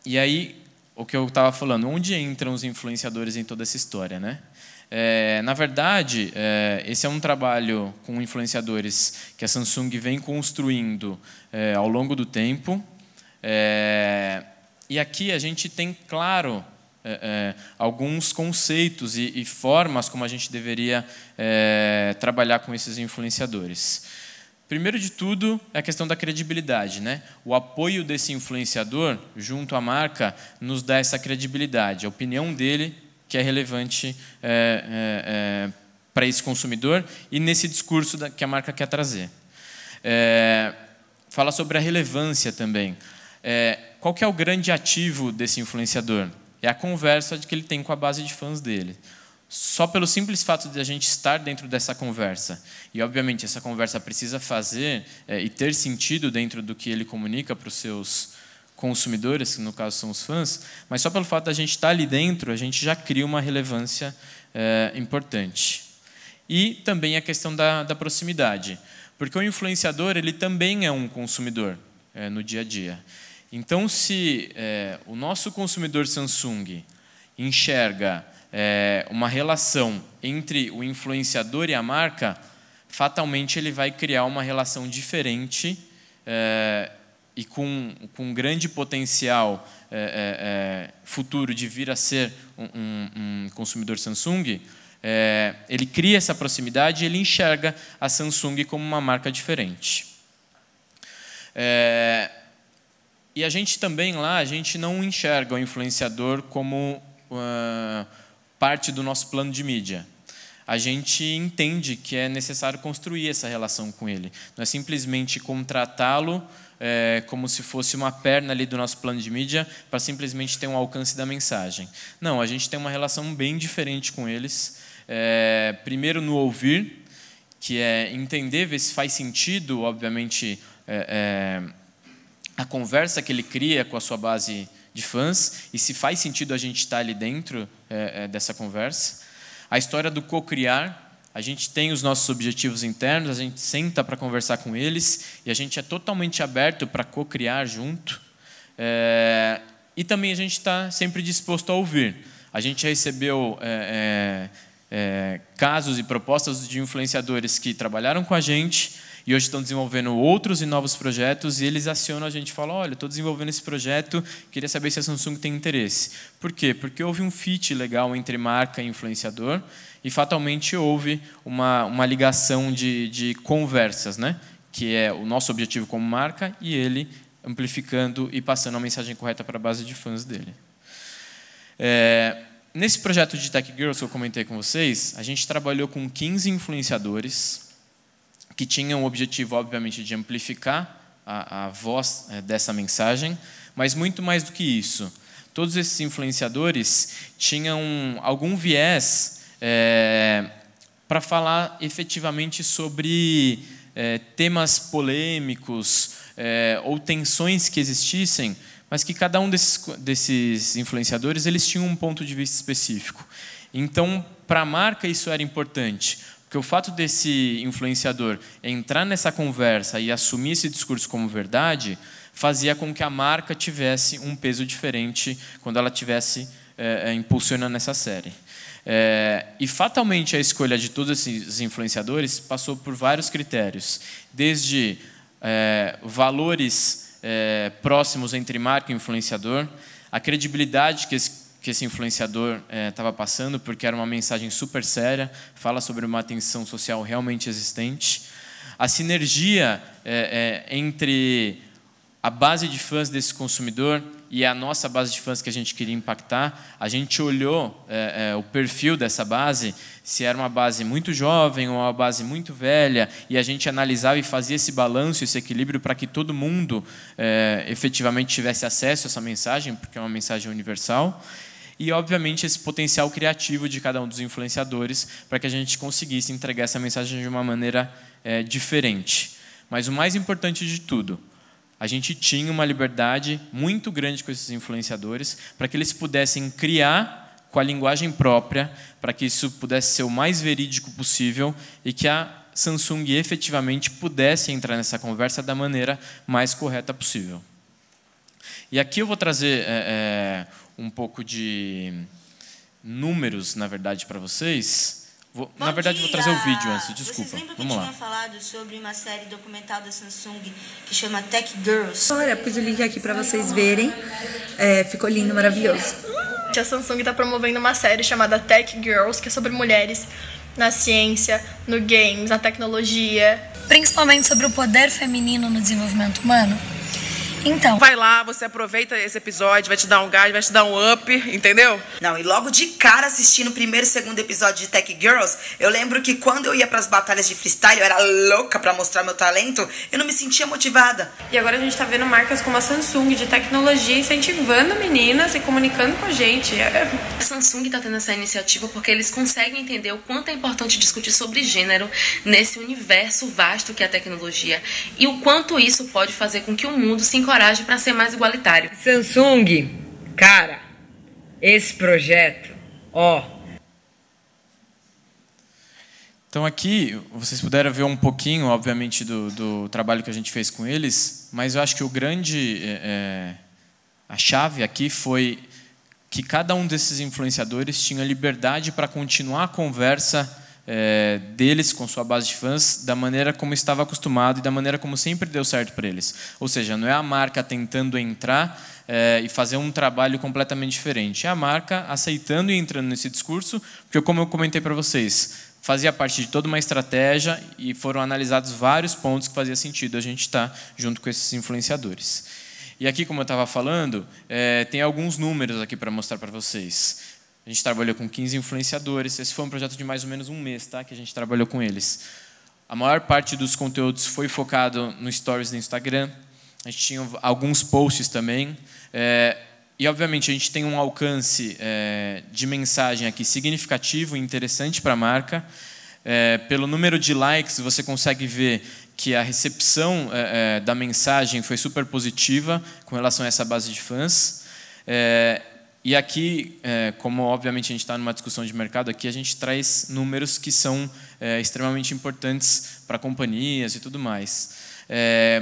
e aí, o que eu estava falando, onde entram os influenciadores em toda essa história, né? Na verdade, esse é um trabalho com influenciadores que a Samsung vem construindo ao longo do tempo. E aqui a gente tem, claro, alguns conceitos e formas como a gente deveria trabalhar com esses influenciadores. Primeiro de tudo, é a questão da credibilidade, né? O apoio desse influenciador junto à marca nos dá essa credibilidade. A opinião dele que é relevante para esse consumidor e nesse discurso que a marca quer trazer. Fala sobre a relevância também. Qual que é o grande ativo desse influenciador? É a conversa que ele tem com a base de fãs dele. Só pelo simples fato de a gente estar dentro dessa conversa, e obviamente essa conversa precisa fazer e ter sentido dentro do que ele comunica para os seus consumidores, que no caso são os fãs, mas só pelo fato de a gente estar ali dentro, a gente já cria uma relevância importante. E também a questão da proximidade, porque o influenciador ele também é um consumidor no dia a dia. Então, se o nosso consumidor Samsung enxerga uma relação entre o influenciador e a marca, fatalmente ele vai criar uma relação diferente e com grande potencial futuro de vir a ser um consumidor Samsung, ele cria essa proximidade e ele enxerga a Samsung como uma marca diferente. E a gente também lá, a gente não enxerga o influenciador como parte do nosso plano de mídia. A gente entende que é necessário construir essa relação com ele. Não é simplesmente contratá-lo como se fosse uma perna ali do nosso plano de mídia para simplesmente ter um alcance da mensagem. Não, a gente tem uma relação bem diferente com eles. Primeiro no ouvir, que é entender, ver se faz sentido, obviamente, a conversa que ele cria com a sua base de fãs e se faz sentido a gente estar ali dentro dessa conversa. A história do co-criar, a gente tem os nossos objetivos internos, a gente senta para conversar com eles e a gente é totalmente aberto para co-criar junto. E também a gente está sempre disposto a ouvir. A gente recebeu casos e propostas de influenciadores que trabalharam com a gente e hoje estão desenvolvendo outros e novos projetos e eles acionam a gente e falam, olha, estou desenvolvendo esse projeto, queria saber se a Samsung tem interesse. Por quê? Porque houve um fit legal entre marca e influenciador e fatalmente houve uma ligação de conversas, né? Que é o nosso objetivo como marca e ele amplificando e passando a mensagem correta para a base de fãs dele. Nesse projeto de Tech Girls que eu comentei com vocês, a gente trabalhou com 15 influenciadores que tinham o objetivo, obviamente, de amplificar a voz dessa mensagem, mas muito mais do que isso. Todos esses influenciadores tinham algum viés para falar efetivamente sobre temas polêmicos ou tensões que existissem, mas que cada um desses influenciadores eles tinham um ponto de vista específico. Então, para a marca, isso era importante. Porque o fato desse influenciador entrar nessa conversa e assumir esse discurso como verdade fazia com que a marca tivesse um peso diferente quando ela estivesse impulsionando essa série. E fatalmente a escolha de todos esses influenciadores passou por vários critérios, desde valores próximos entre marca e influenciador, a credibilidade que esse influenciador estava passando, porque era uma mensagem super séria, fala sobre uma tensão social realmente existente. A sinergia entre a base de fãs desse consumidor e a nossa base de fãs que a gente queria impactar, a gente olhou o perfil dessa base, se era uma base muito jovem ou uma base muito velha, e a gente analisava e fazia esse balanço, esse equilíbrio para que todo mundo efetivamente tivesse acesso a essa mensagem, porque é uma mensagem universal. E, obviamente, esse potencial criativo de cada um dos influenciadores para que a gente conseguisse entregar essa mensagem de uma maneira diferente. Mas o mais importante de tudo, a gente tinha uma liberdade muito grande com esses influenciadores para que eles pudessem criar com a linguagem própria, para que isso pudesse ser o mais verídico possível e que a Samsung efetivamente pudesse entrar nessa conversa da maneira mais correta possível. E aqui eu vou trazer um pouco de números, na verdade, para vocês. Na verdade, vou trazer o vídeo antes, desculpa. Vocês lembram que Vamos lá. tinha falado sobre uma série documental da Samsung que chama Tech Girls? Olha, pus o link aqui para vocês verem. Ficou lindo, maravilhoso. A Samsung está promovendo uma série chamada Tech Girls, que é sobre mulheres na ciência, no games, na tecnologia. Principalmente sobre o poder feminino no desenvolvimento humano. Então, vai lá, você aproveita esse episódio, vai te dar um gás, vai te dar um up, entendeu? Não, e logo de cara assistindo o primeiro e segundo episódio de Tech Girls, eu lembro que quando eu ia pras batalhas de freestyle, eu era louca pra mostrar meu talento, eu não me sentia motivada. E agora a gente tá vendo marcas como a Samsung de tecnologia incentivando meninas e comunicando com a gente. A Samsung tá tendo essa iniciativa porque eles conseguem entender o quanto é importante discutir sobre gênero nesse universo vasto que é a tecnologia e o quanto isso pode fazer com que o mundo se encoraje para ser mais igualitário. Samsung, cara, esse projeto, ó. Então aqui vocês puderam ver um pouquinho, obviamente, do trabalho que a gente fez com eles, mas eu acho que o grande, a chave aqui foi que cada um desses influenciadores tinha liberdade para continuar a conversa deles com sua base de fãs da maneira como estava acostumado e da maneira como sempre deu certo para eles. Ou seja, não é a marca tentando entrar e fazer um trabalho completamente diferente. É a marca aceitando e entrando nesse discurso, porque, como eu comentei para vocês, fazia parte de toda uma estratégia e foram analisados vários pontos que fazia sentido a gente estar junto com esses influenciadores. E aqui, como eu estava falando, tem alguns números aqui para mostrar para vocês. A gente trabalhou com 15 influenciadores. Esse foi um projeto de mais ou menos um mês, tá? Que a gente trabalhou com eles. A maior parte dos conteúdos foi focado no Stories do Instagram. A gente tinha alguns posts também. E, obviamente, a gente tem um alcance de mensagem aqui significativo e interessante para a marca. Pelo número de likes, você consegue ver que a recepção da mensagem foi super positiva com relação a essa base de fãs. E aqui, como obviamente a gente está numa discussão de mercado, aqui a gente traz números que são extremamente importantes para companhias e tudo mais.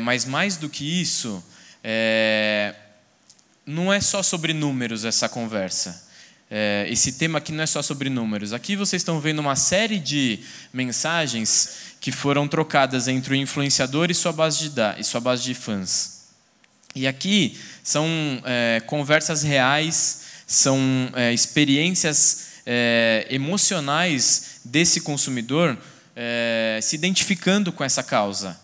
Mas mais do que isso, não é só sobre números essa conversa. Esse tema aqui não é só sobre números. Aqui vocês estão vendo uma série de mensagens que foram trocadas entre o influenciador e sua base de fãs. E aqui são conversas reais, são experiências emocionais desse consumidor se identificando com essa causa.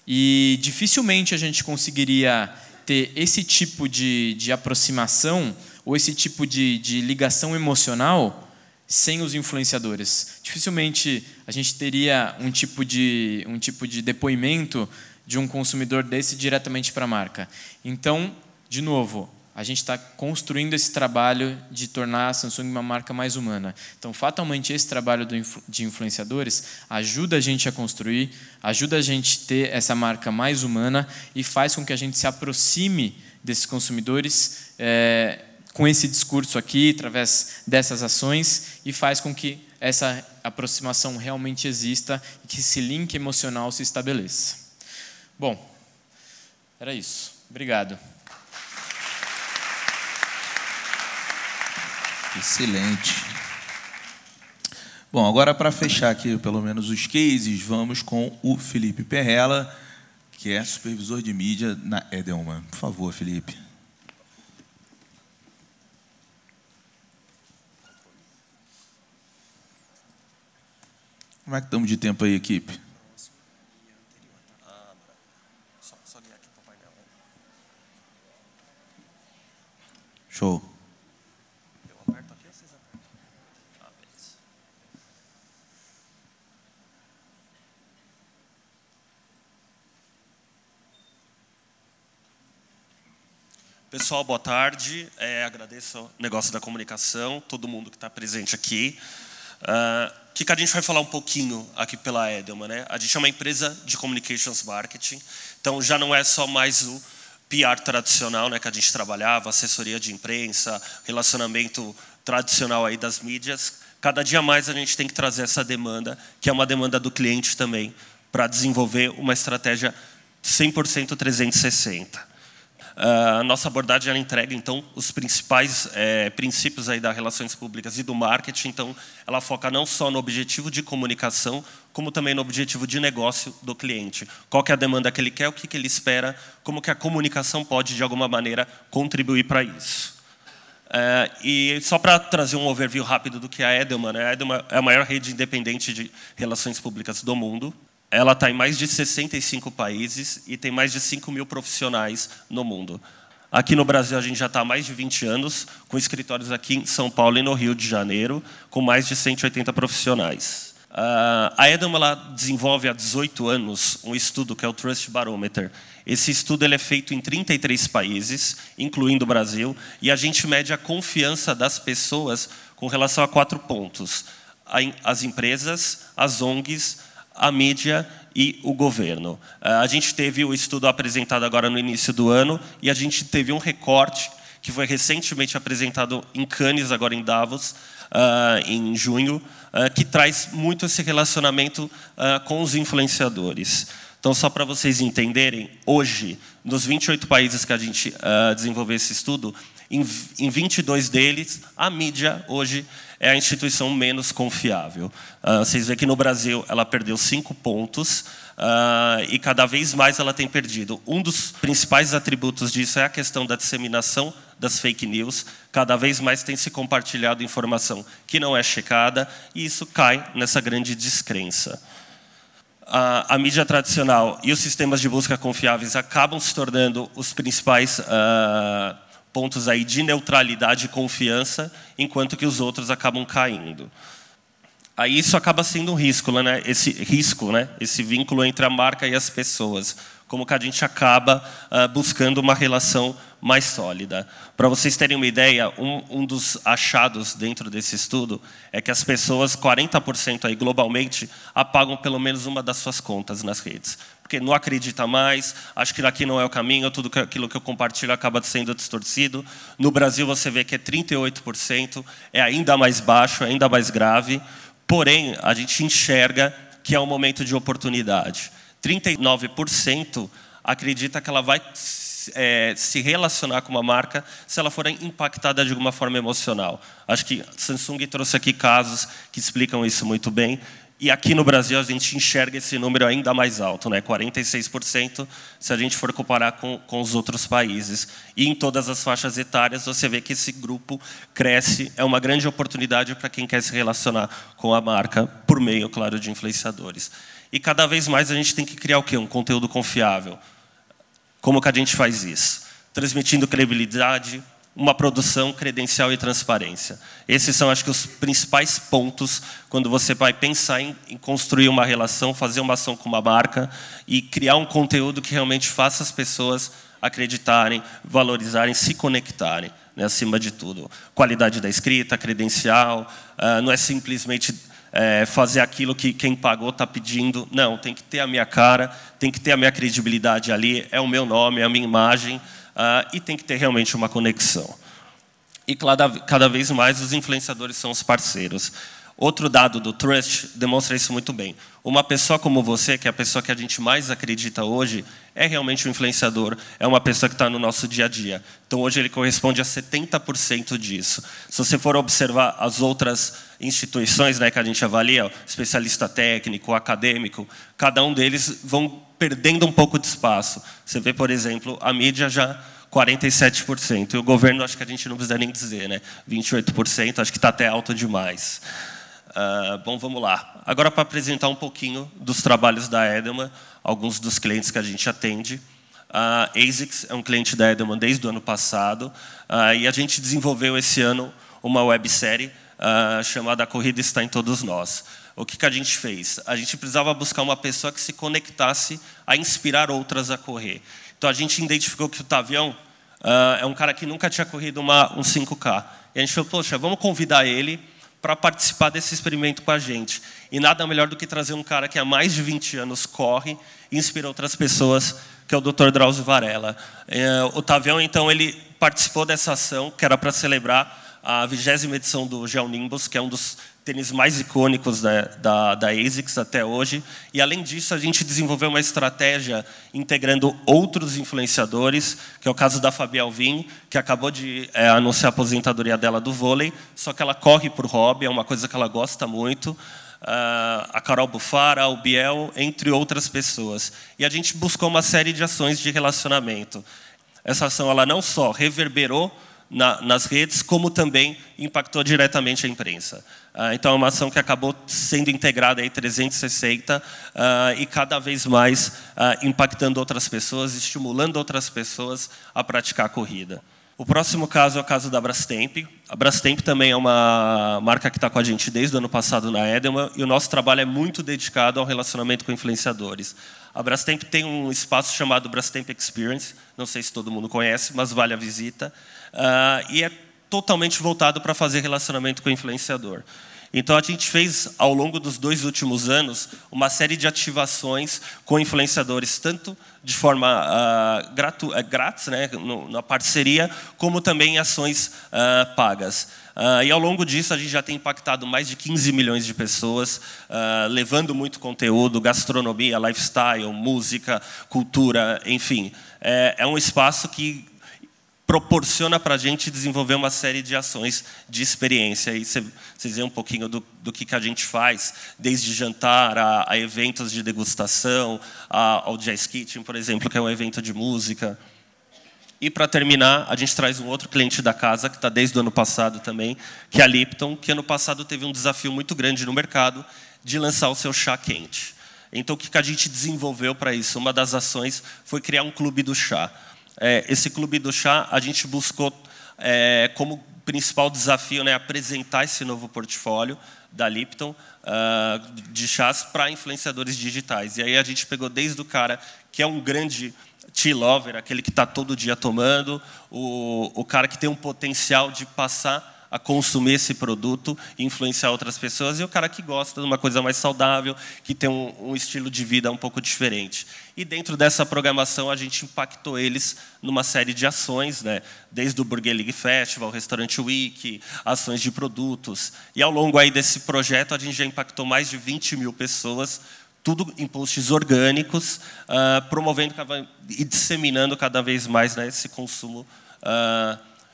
E dificilmente a gente conseguiria ter esse tipo de aproximação ou esse tipo de ligação emocional sem os influenciadores. Dificilmente a gente teria um tipo de depoimento de um consumidor desse diretamente para a marca. Então, de novo, a gente está construindo esse trabalho de tornar a Samsung uma marca mais humana. Então, fatalmente, esse trabalho de influenciadores ajuda a gente a construir, ajuda a gente a ter essa marca mais humana e faz com que a gente se aproxime desses consumidores com esse discurso aqui, através dessas ações, e faz com que essa aproximação realmente exista e que esse link emocional se estabeleça. Bom, era isso. Obrigado. Excelente. Bom, agora para fechar aqui pelo menos os cases, vamos com o Felipe Perrella, que é supervisor de mídia na Edelman. Por favor, Felipe. Como é que estamos de tempo aí, equipe? Show. Eu aperto aqui ou vocês apertam? Ah, beleza. Pessoal, boa tarde. Agradeço o negócio da comunicação, todo mundo que está presente aqui. O que a gente vai falar um pouquinho aqui pela Edelman, né? A gente é uma empresa de communications marketing, então já não é só mais o PR tradicional, né, que a gente trabalhava, assessoria de imprensa, relacionamento tradicional aí das mídias. Cada dia mais a gente tem que trazer essa demanda, que é uma demanda do cliente também, para desenvolver uma estratégia 100% 360. A nossa abordagem ela entrega, então, os principais princípios aí das relações públicas e do marketing. Então, ela foca não só no objetivo de comunicação, como também no objetivo de negócio do cliente. Qual que é a demanda que ele quer, o que ele espera, como que a comunicação pode, de alguma maneira, contribuir para isso. E só para trazer um overview rápido do que é a Edelman, né? A Edelman é a maior rede independente de relações públicas do mundo. Ela está em mais de 65 países e tem mais de 5 mil profissionais no mundo. Aqui no Brasil, a gente já está há mais de 20 anos, com escritórios aqui em São Paulo e no Rio de Janeiro, com mais de 180 profissionais. A Edelman ela desenvolve há 18 anos um estudo que é o Trust Barometer. Esse estudo ele é feito em 33 países, incluindo o Brasil, e a gente mede a confiança das pessoas com relação a 4 pontos. As empresas, as ONGs, a mídia e o governo. A gente teve o estudo apresentado agora no início do ano e a gente teve um recorte que foi recentemente apresentado em Cannes, agora em Davos, em junho, que traz muito esse relacionamento com os influenciadores. Então, só para vocês entenderem, hoje, nos 28 países que a gente desenvolveu esse estudo, em 22 deles, a mídia hoje é a instituição menos confiável. Vocês veem que no Brasil ela perdeu 5 pontos e cada vez mais ela tem perdido. Um dos principais atributos disso é a questão da disseminação das fake news. Cada vez mais tem se compartilhado informação que não é checada e isso cai nessa grande descrença. A mídia tradicional e os sistemas de busca confiáveis acabam se tornando os principais pontos aí de neutralidade e confiança, enquanto que os outros acabam caindo. Aí isso acaba sendo um risco, né? Esse vínculo entre a marca e as pessoas. Como que a gente acaba buscando uma relação mais sólida. Para vocês terem uma ideia, um dos achados dentro desse estudo é que as pessoas, 40% aí globalmente, apagam pelo menos uma das suas contas nas redes. Porque não acredita mais, acho que aqui não é o caminho, tudo aquilo que eu compartilho acaba sendo distorcido. No Brasil você vê que é 38%, é ainda mais baixo, é ainda mais grave. Porém, a gente enxerga que é um momento de oportunidade. 39% acredita que ela vai se relacionar com uma marca se ela for impactada de alguma forma emocional. Acho que Samsung trouxe aqui casos que explicam isso muito bem. E aqui no Brasil a gente enxerga esse número ainda mais alto, né? 46%, se a gente for comparar com os outros países. E em todas as faixas etárias você vê que esse grupo cresce, é uma grande oportunidade para quem quer se relacionar com a marca, por meio, claro, de influenciadores. E cada vez mais a gente tem que criar o quê? Um conteúdo confiável. Como que a gente faz isso? Transmitindo credibilidade, uma produção, credencial e transparência. Esses são, acho que, os principais pontos quando você vai pensar em construir uma relação, fazer uma ação com uma marca e criar um conteúdo que realmente faça as pessoas acreditarem, valorizarem, se conectarem, né, acima de tudo. Qualidade da escrita, credencial, não é simplesmente fazer aquilo que quem pagou está pedindo. Não, tem que ter a minha cara, tem que ter a minha credibilidade ali, é o meu nome, é a minha imagem, e tem que ter realmente uma conexão. E cada vez mais os influenciadores são os parceiros. Outro dado do Trust demonstra isso muito bem. Uma pessoa como você, que é a pessoa que a gente mais acredita hoje, é realmente um influenciador, é uma pessoa que está no nosso dia a dia. Então, hoje ele corresponde a 70% disso. Se você for observar as outras instituições, né, que a gente avalia, especialista técnico, acadêmico, cada um deles vão perdendo um pouco de espaço. Você vê, por exemplo, a mídia já 47%. E o governo, acho que a gente não precisa nem dizer, né? 28%, acho que está até alto demais. Bom, vamos lá. Agora, para apresentar um pouquinho dos trabalhos da Edelman, alguns dos clientes que a gente atende. A ASICS é um cliente da Edelman desde o ano passado, e a gente desenvolveu esse ano uma websérie chamada A Corrida Está em Todos Nós. O que a gente fez? A gente precisava buscar uma pessoa que se conectasse a inspirar outras a correr. Então, a gente identificou que o Tavião é um cara que nunca tinha corrido um 5K. E a gente falou, poxa, vamos convidar ele para participar desse experimento com a gente. E nada melhor do que trazer um cara que há mais de 20 anos corre e inspira outras pessoas, que é o Dr. Drauzio Varela. O Tavião, então, ele participou dessa ação, que era para celebrar a 20ª edição do Gel Nimbus, que é um dos tênis mais icônicos da ASICS até hoje. E, além disso, a gente desenvolveu uma estratégia integrando outros influenciadores, que é o caso da Fabi Alvim, que acabou de anunciar a aposentadoria dela do vôlei, só que ela corre por hobby, é uma coisa que ela gosta muito. A Carol Bufara, o Biel, entre outras pessoas. E a gente buscou uma série de ações de relacionamento. Essa ação ela não só reverberou nas redes, como também impactou diretamente a imprensa. Então, é uma ação que acabou sendo integrada aí 360 e cada vez mais impactando outras pessoas, estimulando outras pessoas a praticar a corrida. O próximo caso é o caso da Brastemp. A Brastemp também é uma marca que está com a gente desde o ano passado na Edelman, e o nosso trabalho é muito dedicado ao relacionamento com influenciadores. A Brastemp tem um espaço chamado Brastemp Experience, não sei se todo mundo conhece, mas vale a visita, e é totalmente voltado para fazer relacionamento com o influenciador. Então, a gente fez, ao longo dos 2 últimos anos, uma série de ativações com influenciadores, tanto de forma grátis, né, na parceria, como também em ações pagas. E, ao longo disso, a gente já tem impactado mais de 15 milhões de pessoas, levando muito conteúdo, gastronomia, lifestyle, música, cultura, enfim. É um espaço que proporciona para a gente desenvolver uma série de ações de experiência. E vocês veem um pouquinho do que a gente faz, desde jantar a eventos de degustação, ao Jazz Kitchen, por exemplo, que é um evento de música. E, para terminar, a gente traz um outro cliente da casa, que está desde o ano passado também, que é a Lipton, que ano passado teve um desafio muito grande no mercado de lançar o seu chá quente. Então, o que a gente desenvolveu para isso? Uma das ações foi criar um clube do chá. Esse clube do chá, a gente buscou como principal desafio, né, apresentar esse novo portfólio da Lipton de chás para influenciadores digitais. E aí a gente pegou desde o cara que é um grande tea lover, aquele que está todo dia tomando, o cara que tem um potencial de passar a consumir esse produto e influenciar outras pessoas, e o cara que gosta de uma coisa mais saudável, que tem um estilo de vida um pouco diferente. E dentro dessa programação, a gente impactou eles numa série de ações, né? Desde o Burger League Festival, Restaurant Week, ações de produtos. E, ao longo aí desse projeto, a gente já impactou mais de 20 mil pessoas, tudo em posts orgânicos, promovendo e disseminando cada vez mais, né, esse consumo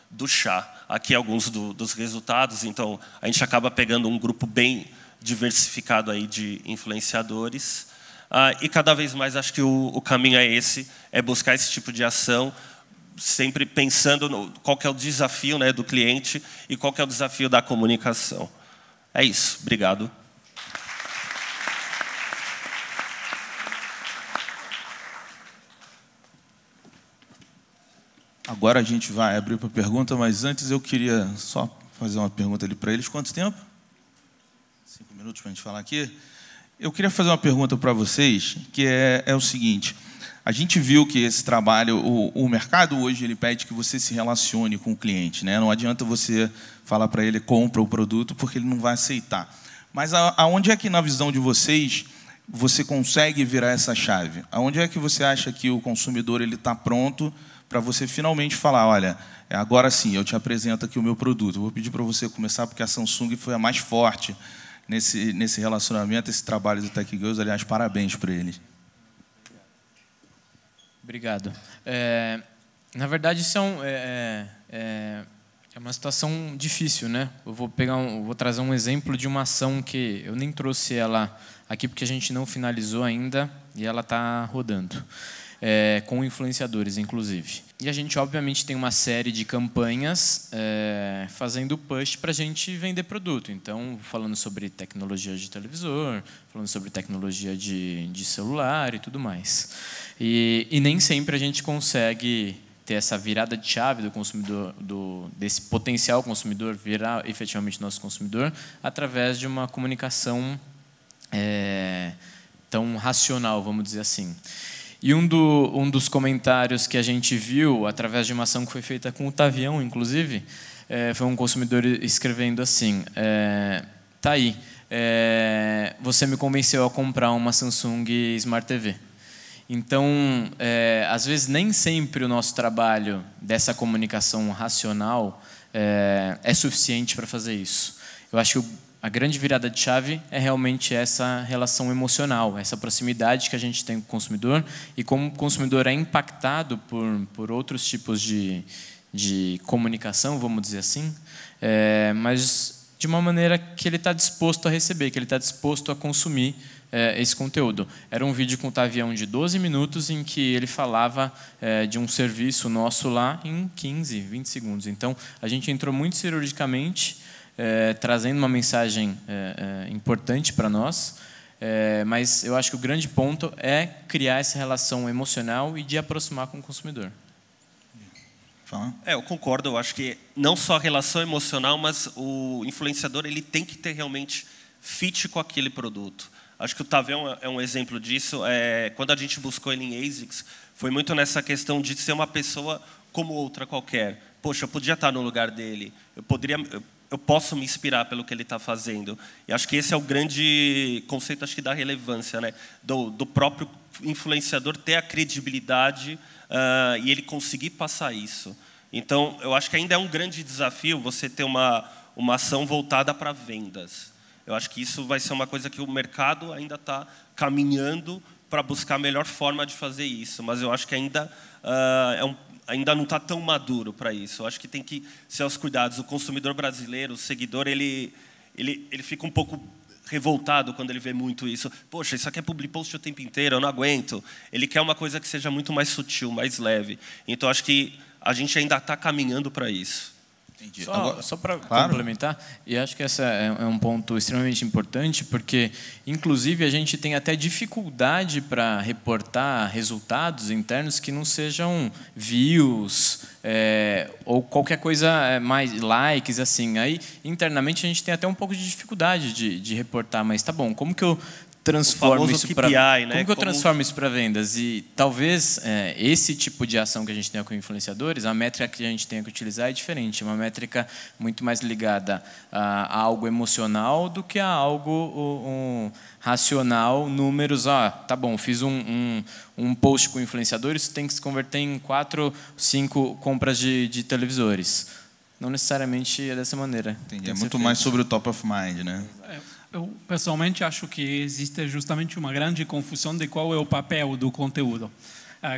do chá. Aqui alguns dos resultados. Então, a gente acaba pegando um grupo bem diversificado aí de influenciadores. E cada vez mais acho que o caminho é esse, é buscar esse tipo de ação, sempre pensando qual que é o desafio, né, do cliente e qual que é o desafio da comunicação. É isso. Obrigado. Agora a gente vai abrir para pergunta, mas antes eu queria só fazer uma pergunta ali para eles. Quanto tempo? 5 minutos para a gente falar aqui. Eu queria fazer uma pergunta para vocês, que é o seguinte. A gente viu que esse trabalho, o mercado hoje, ele pede que você se relacione com o cliente, né? Não adianta você falar para ele, compra o produto, porque ele não vai aceitar. Mas aonde é que, na visão de vocês, você consegue virar essa chave? Aonde é que você acha que o consumidor está pronto para você finalmente falar, olha, agora sim, eu te apresento aqui o meu produto. Eu vou pedir para você começar, porque a Samsung foi a mais forte nesse relacionamento, esse trabalho do Tech Girls. Aliás, parabéns para eles. Obrigado. Na verdade, isso é uma situação difícil, né? Eu vou trazer um exemplo de uma ação que eu nem trouxe ela aqui, porque a gente não finalizou ainda, e ela está rodando. com influenciadores, inclusive. E a gente, obviamente, tem uma série de campanhas fazendo push para a gente vender produto. Então, falando sobre tecnologia de televisor, falando sobre tecnologia de celular e tudo mais. E nem sempre a gente consegue ter essa virada de chave do consumidor, desse potencial consumidor virar efetivamente nosso consumidor, através de uma comunicação tão racional, vamos dizer assim. E um dos comentários que a gente viu, através de uma ação que foi feita com o Tavião, inclusive, foi um consumidor escrevendo assim, tá aí, você me convenceu a comprar uma Samsung Smart TV. Então, às vezes, nem sempre o nosso trabalho dessa comunicação racional é suficiente para fazer isso. Eu acho que a grande virada de chave é realmente essa relação emocional, essa proximidade que a gente tem com o consumidor e como o consumidor é impactado por outros tipos de comunicação, vamos dizer assim, mas de uma maneira que ele está disposto a receber, que ele está disposto a consumir esse conteúdo. Era um vídeo com o Tavião de 12 minutos em que ele falava de um serviço nosso lá em 15, 20 segundos. Então, a gente entrou muito cirurgicamente, trazendo uma mensagem importante para nós, mas eu acho que o grande ponto é criar essa relação emocional e de aproximar com o consumidor. Eu concordo, eu acho que não só a relação emocional, mas o influenciador ele tem que ter realmente fit com aquele produto. Acho que o Tavião é um exemplo disso. Quando a gente buscou ele em ASICS, foi muito nessa questão de ser uma pessoa como outra qualquer. Poxa, eu podia estar no lugar dele, eu posso me inspirar pelo que ele está fazendo. E acho que esse é o grande conceito, acho que da relevância, né? Do próprio influenciador ter a credibilidade e ele conseguir passar isso. Então, eu acho que ainda é um grande desafio você ter uma ação voltada para vendas. Eu acho que isso vai ser uma coisa que o mercado ainda está caminhando para buscar a melhor forma de fazer isso. Mas eu acho que ainda ainda não está tão maduro para isso. Eu acho que tem que ser aos cuidados. O consumidor brasileiro, o seguidor, ele fica um pouco revoltado quando ele vê muito isso. Poxa, isso aqui é public post o tempo inteiro, eu não aguento. Ele quer uma coisa que seja muito mais sutil, mais leve. Então, acho que a gente ainda está caminhando para isso. Entendi. Só para complementar, e acho que esse é um ponto extremamente importante, porque, inclusive, a gente tem até dificuldade para reportar resultados internos que não sejam views ou qualquer coisa mais likes, assim. Aí, internamente, a gente tem até um pouco de dificuldade de reportar, mas tá bom, como que eu transformo isso para transformo isso para vendas? E talvez esse tipo de ação que a gente tem com influenciadores, a métrica que a gente tem que utilizar é diferente, uma métrica muito mais ligada a algo emocional do que a algo racional, números. Tá bom, fiz um post com influenciadores, tem que se converter em 4, 5 compras de televisores. Não necessariamente é dessa maneira. Entendi. É muito mais sobre o top of mind, né? Eu, pessoalmente, acho que existe justamente uma grande confusão de qual é o papel do conteúdo.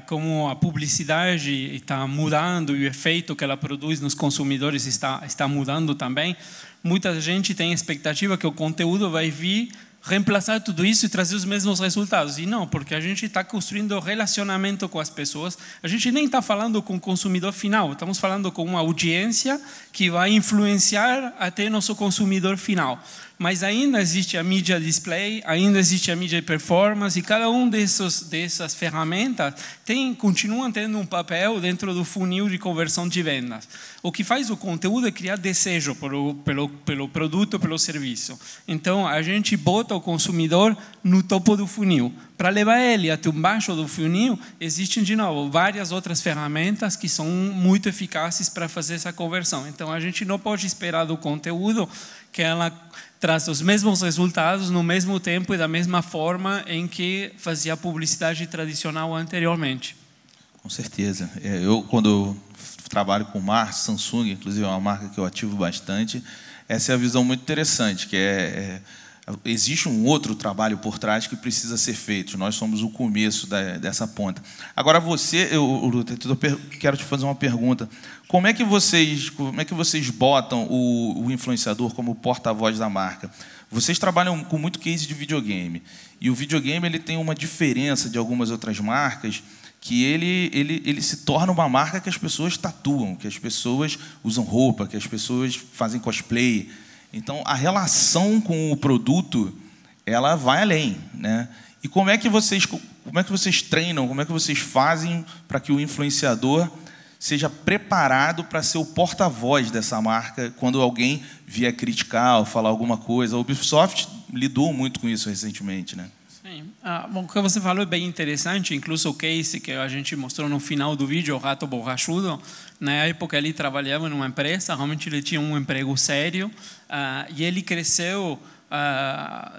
Como a publicidade está mudando e o efeito que ela produz nos consumidores está mudando também, muita gente tem a expectativa que o conteúdo vai vir reemplaçar tudo isso e trazer os mesmos resultados. E não, porque a gente está construindo relacionamento com as pessoas. A gente nem está falando com o consumidor final, estamos falando com uma audiência que vai influenciar até nosso consumidor final. Mas ainda existe a mídia display, ainda existe a mídia performance, e cada um dessas ferramentas continuam tendo um papel dentro do funil de conversão de vendas. O que faz o conteúdo é criar desejo pelo produto, pelo serviço. Então, a gente bota o consumidor no topo do funil. Para levar ele até embaixo do funil, existem, de novo, várias outras ferramentas que são muito eficazes para fazer essa conversão. Então, a gente não pode esperar do conteúdo que ela traz os mesmos resultados no mesmo tempo e da mesma forma em que fazia a publicidade tradicional anteriormente. Com certeza. Eu, quando trabalho com marca, Samsung, inclusive é uma marca que eu ativo bastante, essa é a visão muito interessante, que existe um outro trabalho por trás que precisa ser feito. Nós somos o começo dessa ponta. Agora, eu quero te fazer uma pergunta. Como é que vocês botam o influenciador como porta-voz da marca? Vocês trabalham com muito case de videogame. E o videogame ele tem uma diferença de algumas outras marcas, que ele se torna uma marca que as pessoas tatuam, que as pessoas usam roupa, que as pessoas fazem cosplay. Então, a relação com o produto, ela vai além, né? E como é que vocês treinam, como é que vocês fazem para que o influenciador seja preparado para ser o porta-voz dessa marca quando alguém vier criticar ou falar alguma coisa? A Ubisoft lidou muito com isso recentemente, né? Sim. Bom, o que você falou é bem interessante, incluso o case que a gente mostrou no final do vídeo, o Rato Borrachudo. Na época ele trabalhava numa empresa, realmente ele tinha um emprego sério, e ele cresceu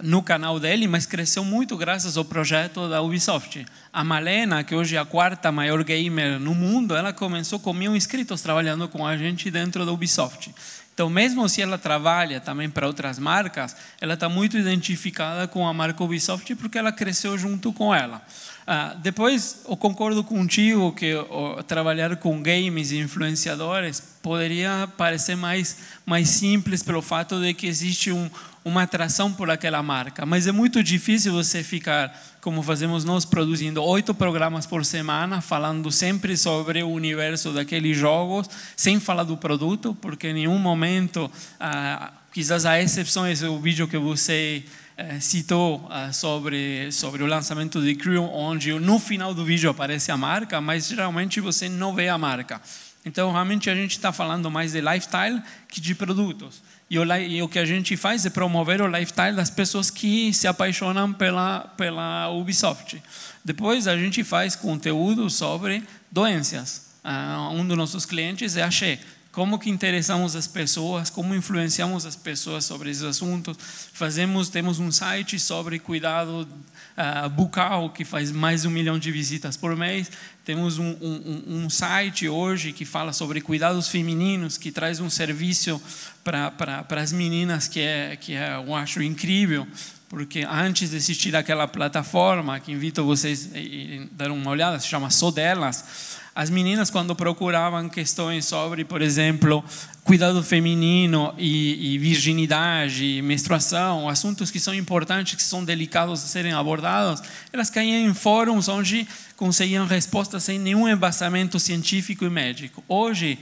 no canal dele, mas cresceu muito graças ao projeto da Ubisoft. A Malena, que hoje é a 4ª maior gamer no mundo, ela começou com 1.000 inscritos trabalhando com a gente dentro da Ubisoft. Então, mesmo se ela trabalha também para outras marcas, ela está muito identificada com a marca Ubisoft porque ela cresceu junto com ela. Depois, eu concordo contigo que trabalhar com games e influenciadores poderia parecer mais simples pelo fato de que existe uma atração por aquela marca. Mas é muito difícil você ficar, como fazemos nós, produzindo 8 programas por semana, falando sempre sobre o universo daqueles jogos, sem falar do produto, porque em nenhum momento, quizás a exceção é o vídeo que você citou sobre o lançamento de Crew, onde no final do vídeo aparece a marca, mas geralmente você não vê a marca. Então, realmente, a gente está falando mais de lifestyle que de produtos. E o que a gente faz é promover o lifestyle das pessoas que se apaixonam pela Ubisoft. Depois, a gente faz conteúdo sobre doenças. Um dos nossos clientes é a She. Como que interessamos as pessoas, como influenciamos as pessoas sobre esses assuntos. Temos um site sobre cuidado bucal, que faz mais de 1 milhão de visitas por mês. Temos um site hoje que fala sobre cuidados femininos, que traz um serviço para as meninas que eu acho incrível, porque antes de existir aquela plataforma, que invito vocês a dar uma olhada, se chama Só Delas, as meninas, quando procuravam questões sobre, por exemplo, cuidado feminino e virginidade, menstruação, assuntos que são importantes, que são delicados a serem abordados, elas caíam em fóruns onde conseguiam respostas sem nenhum embasamento científico e médico. Hoje,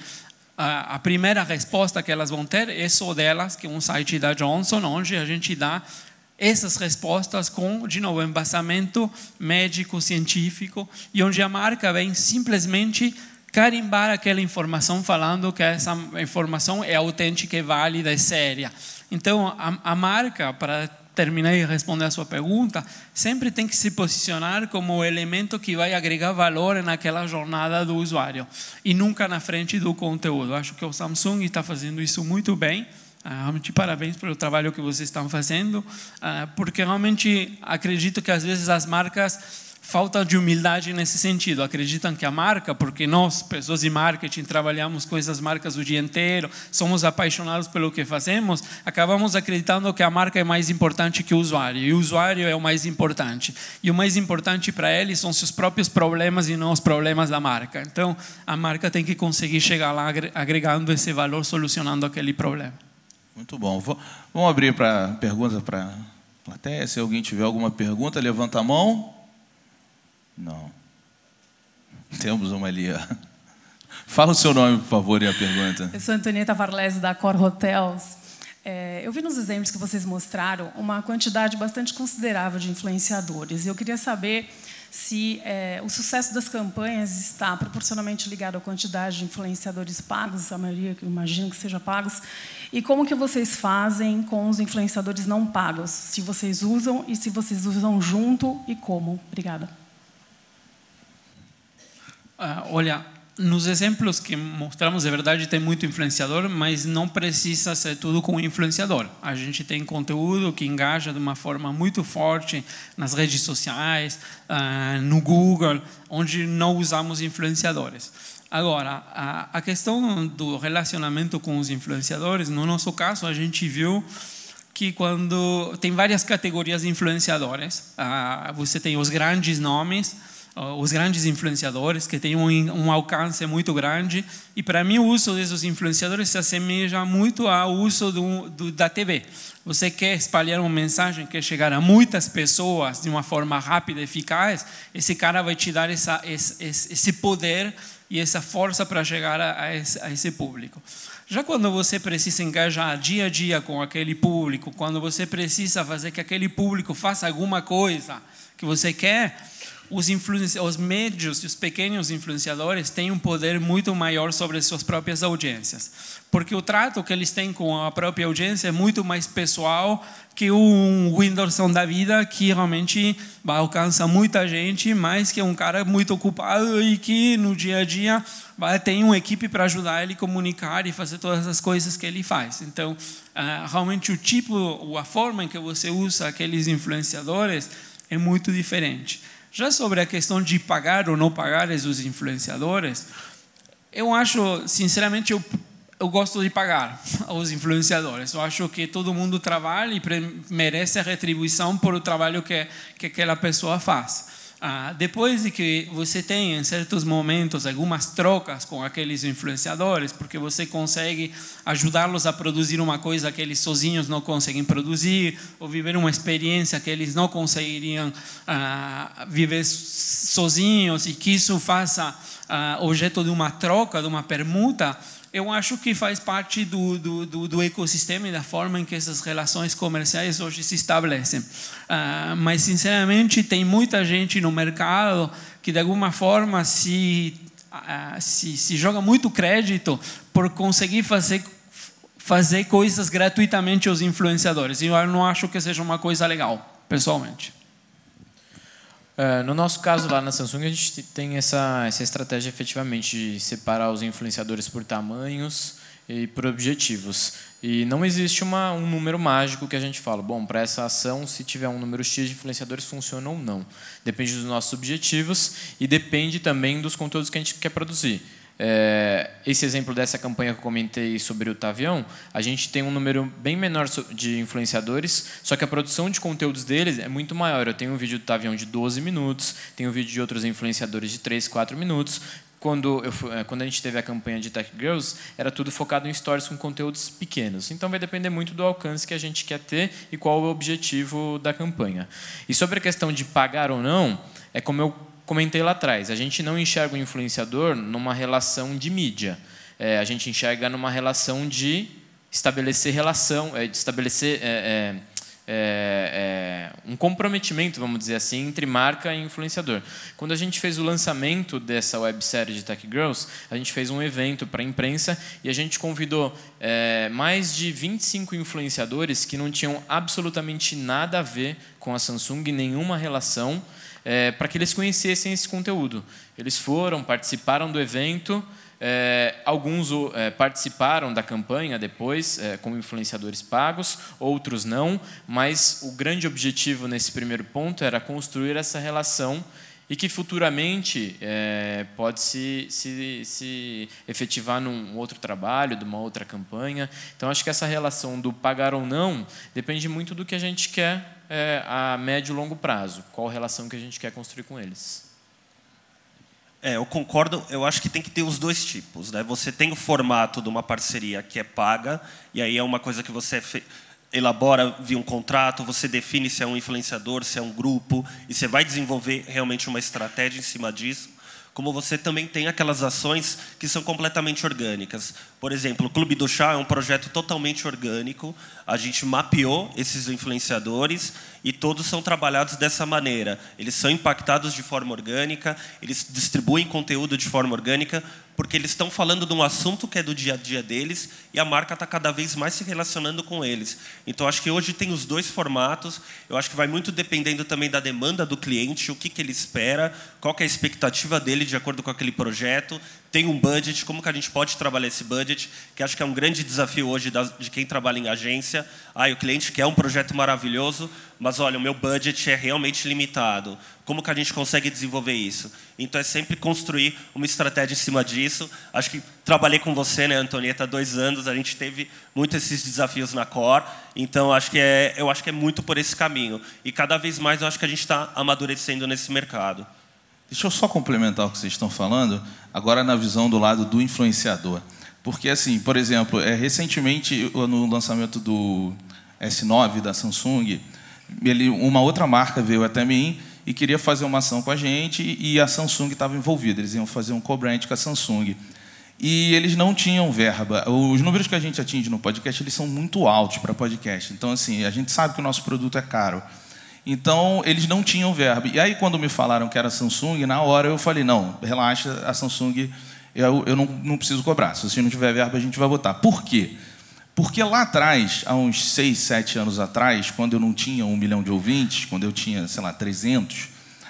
a primeira resposta que elas vão ter é Só Delas, que é um site da Johnson, onde a gente dá essas respostas com, de novo, embasamento médico, científico, e onde a marca vem simplesmente carimbar aquela informação falando que essa informação é autêntica, é válida, é séria. Então, a marca, para terminar e responder a sua pergunta, sempre tem que se posicionar como o elemento que vai agregar valor naquela jornada do usuário, e nunca na frente do conteúdo. Acho que o Samsung está fazendo isso muito bem. Realmente parabéns pelo trabalho que vocês estão fazendo, porque realmente acredito que às vezes as marcas faltam de humildade nesse sentido, acreditam que a marca, porque nós, pessoas de marketing, trabalhamos com essas marcas o dia inteiro, somos apaixonados pelo que fazemos, acabamos acreditando que a marca é mais importante que o usuário, e o usuário é o mais importante, e o mais importante para ele são seus próprios problemas e não os problemas da marca. Então a marca tem que conseguir chegar lá agregando esse valor, solucionando aquele problema. Muito bom. Vamos abrir para perguntas para a plateia. Se alguém tiver alguma pergunta, levanta a mão. Não. Temos uma ali. Fala o seu nome, por favor, e a pergunta. Eu sou Antonieta Varlese, da Cor Hotels. Eu vi nos exemplos que vocês mostraram uma quantidade bastante considerável de influenciadores. Eu queria saber se o sucesso das campanhas está proporcionalmente ligado à quantidade de influenciadores pagos, a maioria que eu imagino que seja pagos, e como que vocês fazem com os influenciadores não pagos, se vocês usam e se vocês usam junto e como. Obrigada. Olha, nos exemplos que mostramos, é verdade, tem muito influenciador, mas não precisa ser tudo com influenciador. A gente tem conteúdo que engaja de uma forma muito forte nas redes sociais, no Google, onde não usamos influenciadores. Agora, a questão do relacionamento com os influenciadores, no nosso caso, a gente viu que quando tem várias categorias de influenciadores, você tem os grandes nomes, os grandes influenciadores, que têm um alcance muito grande. E, para mim, o uso desses influenciadores se assemelha muito ao uso da TV. Você quer espalhar uma mensagem, quer chegar a muitas pessoas de uma forma rápida e eficaz, esse cara vai te dar esse poder e essa força para chegar a esse público. Já quando você precisa engajar dia a dia com aquele público, quando você precisa fazer que aquele público faça alguma coisa que você quer, os médios e os pequenos influenciadores têm um poder muito maior sobre as suas próprias audiências, porque o trato que eles têm com a própria audiência é muito mais pessoal que um Whindersson da vida, que realmente alcança muita gente, mas que é um cara muito ocupado e que no dia a dia tem uma equipe para ajudar ele a comunicar e fazer todas as coisas que ele faz. Então, realmente a forma em que você usa aqueles influenciadores é muito diferente. Já sobre a questão de pagar ou não pagar esses influenciadores, eu acho, sinceramente, eu gosto de pagar os influenciadores. Eu acho que todo mundo trabalha e merece a retribuição por o trabalho que aquela pessoa faz. Depois de que você tem, em certos momentos, algumas trocas com aqueles influenciadores, porque você consegue ajudá-los a produzir uma coisa que eles sozinhos não conseguem produzir, ou viver uma experiência que eles não conseguiriam viver sozinhos, e que isso faça objeto de uma troca, de uma permuta, eu acho que faz parte do ecossistema e da forma em que essas relações comerciais hoje se estabelecem. Mas, sinceramente, tem muita gente no mercado que, de alguma forma, se joga muito crédito por conseguir fazer coisas gratuitamente aos influenciadores. E eu não acho que seja uma coisa legal, pessoalmente. No nosso caso, lá na Samsung, a gente tem essa estratégia, efetivamente, de separar os influenciadores por tamanhos e por objetivos. E não existe um número mágico que a gente fala, bom, para essa ação, se tiver um número X de influenciadores, funciona ou não. Depende dos nossos objetivos e depende também dos conteúdos que a gente quer produzir. Esse exemplo dessa campanha que eu comentei sobre o Tavião, a gente tem um número bem menor de influenciadores, só que a produção de conteúdos deles é muito maior. Eu tenho um vídeo do Tavião de 12 minutos, tenho um vídeo de outros influenciadores de 3, 4 minutos. Quando a gente teve a campanha de Tech Girls, era tudo focado em stories com conteúdos pequenos. Então, vai depender muito do alcance que a gente quer ter e qual é o objetivo da campanha. E sobre a questão de pagar ou não, é como eu comentei lá atrás, a gente não enxerga o influenciador numa relação de mídia. A gente enxerga numa relação de estabelecer um comprometimento, vamos dizer assim, entre marca e influenciador. Quando a gente fez o lançamento dessa websérie de Tech Girls, a gente fez um evento para a imprensa e a gente convidou mais de 25 influenciadores que não tinham absolutamente nada a ver com a Samsung, nenhuma relação, para que eles conhecessem esse conteúdo. Eles foram, participaram do evento, alguns participaram da campanha depois, como influenciadores pagos, outros não, mas o grande objetivo nesse primeiro ponto era construir essa relação e que futuramente pode se efetivar num outro trabalho, de uma outra campanha. Então, acho que essa relação do pagar ou não depende muito do que a gente quer a médio e longo prazo, qual relação que a gente quer construir com eles. Eu concordo, eu acho que tem que ter os dois tipos, né? Você tem o formato de uma parceria que é paga, e aí é uma coisa que você elabora via um contrato, você define se é um influenciador, se é um grupo, e você vai desenvolver realmente uma estratégia em cima disso, como você também tem aquelas ações que são completamente orgânicas. Por exemplo, o Clube do Chá é um projeto totalmente orgânico, a gente mapeou esses influenciadores e todos são trabalhados dessa maneira. Eles são impactados de forma orgânica, eles distribuem conteúdo de forma orgânica, porque eles estão falando de um assunto que é do dia a dia deles e a marca está cada vez mais se relacionando com eles. Então, acho que hoje tem os dois formatos. Eu acho que vai muito dependendo também da demanda do cliente, o que ele espera, qual que é a expectativa dele de acordo com aquele projeto. Tem um budget, como que a gente pode trabalhar esse budget, que acho que é um grande desafio hoje de quem trabalha em agência. O cliente quer um projeto maravilhoso, mas, olha, o meu budget é realmente limitado. Como que a gente consegue desenvolver isso? Então, é sempre construir uma estratégia em cima disso. Acho que trabalhei com você, né, Antonieta, há 2 anos, a gente teve muito esses desafios na Core, então eu acho que é muito por esse caminho. E cada vez mais eu acho que a gente está amadurecendo nesse mercado. Deixa eu só complementar o que vocês estão falando, agora na visão do lado do influenciador. Porque, assim, por exemplo, recentemente, no lançamento do S9 da Samsung, uma outra marca veio até mim e queria fazer uma ação com a gente, e a Samsung estava envolvida. Eles iam fazer um co-brand com a Samsung. E eles não tinham verba. Os números que a gente atinge no podcast, eles são muito altos para podcast. Então, assim, a gente sabe que o nosso produto é caro. Então, eles não tinham verba. E aí, quando me falaram que era a Samsung, na hora eu falei, não, relaxa, a Samsung, eu não preciso cobrar. Se você não tiver verba, a gente vai botar. Por quê? Porque lá atrás, há uns 6, 7 anos atrás, quando eu não tinha 1 milhão de ouvintes, quando eu tinha, sei lá, 300,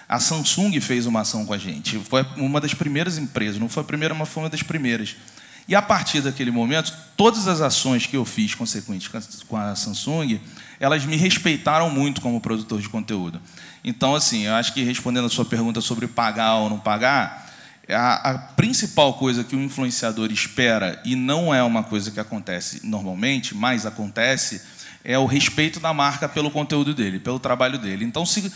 a Samsung fez uma ação com a gente. Foi uma das primeiras empresas, não foi a primeira, mas foi uma das primeiras. E a partir daquele momento, todas as ações que eu fiz consequentes com a Samsung, elas me respeitaram muito como produtor de conteúdo. Então, assim, eu acho que respondendo a sua pergunta sobre pagar ou não pagar, a principal coisa que o influenciador espera, e não é uma coisa que acontece normalmente, mas acontece, é o respeito da marca pelo conteúdo dele, pelo trabalho dele. Então, se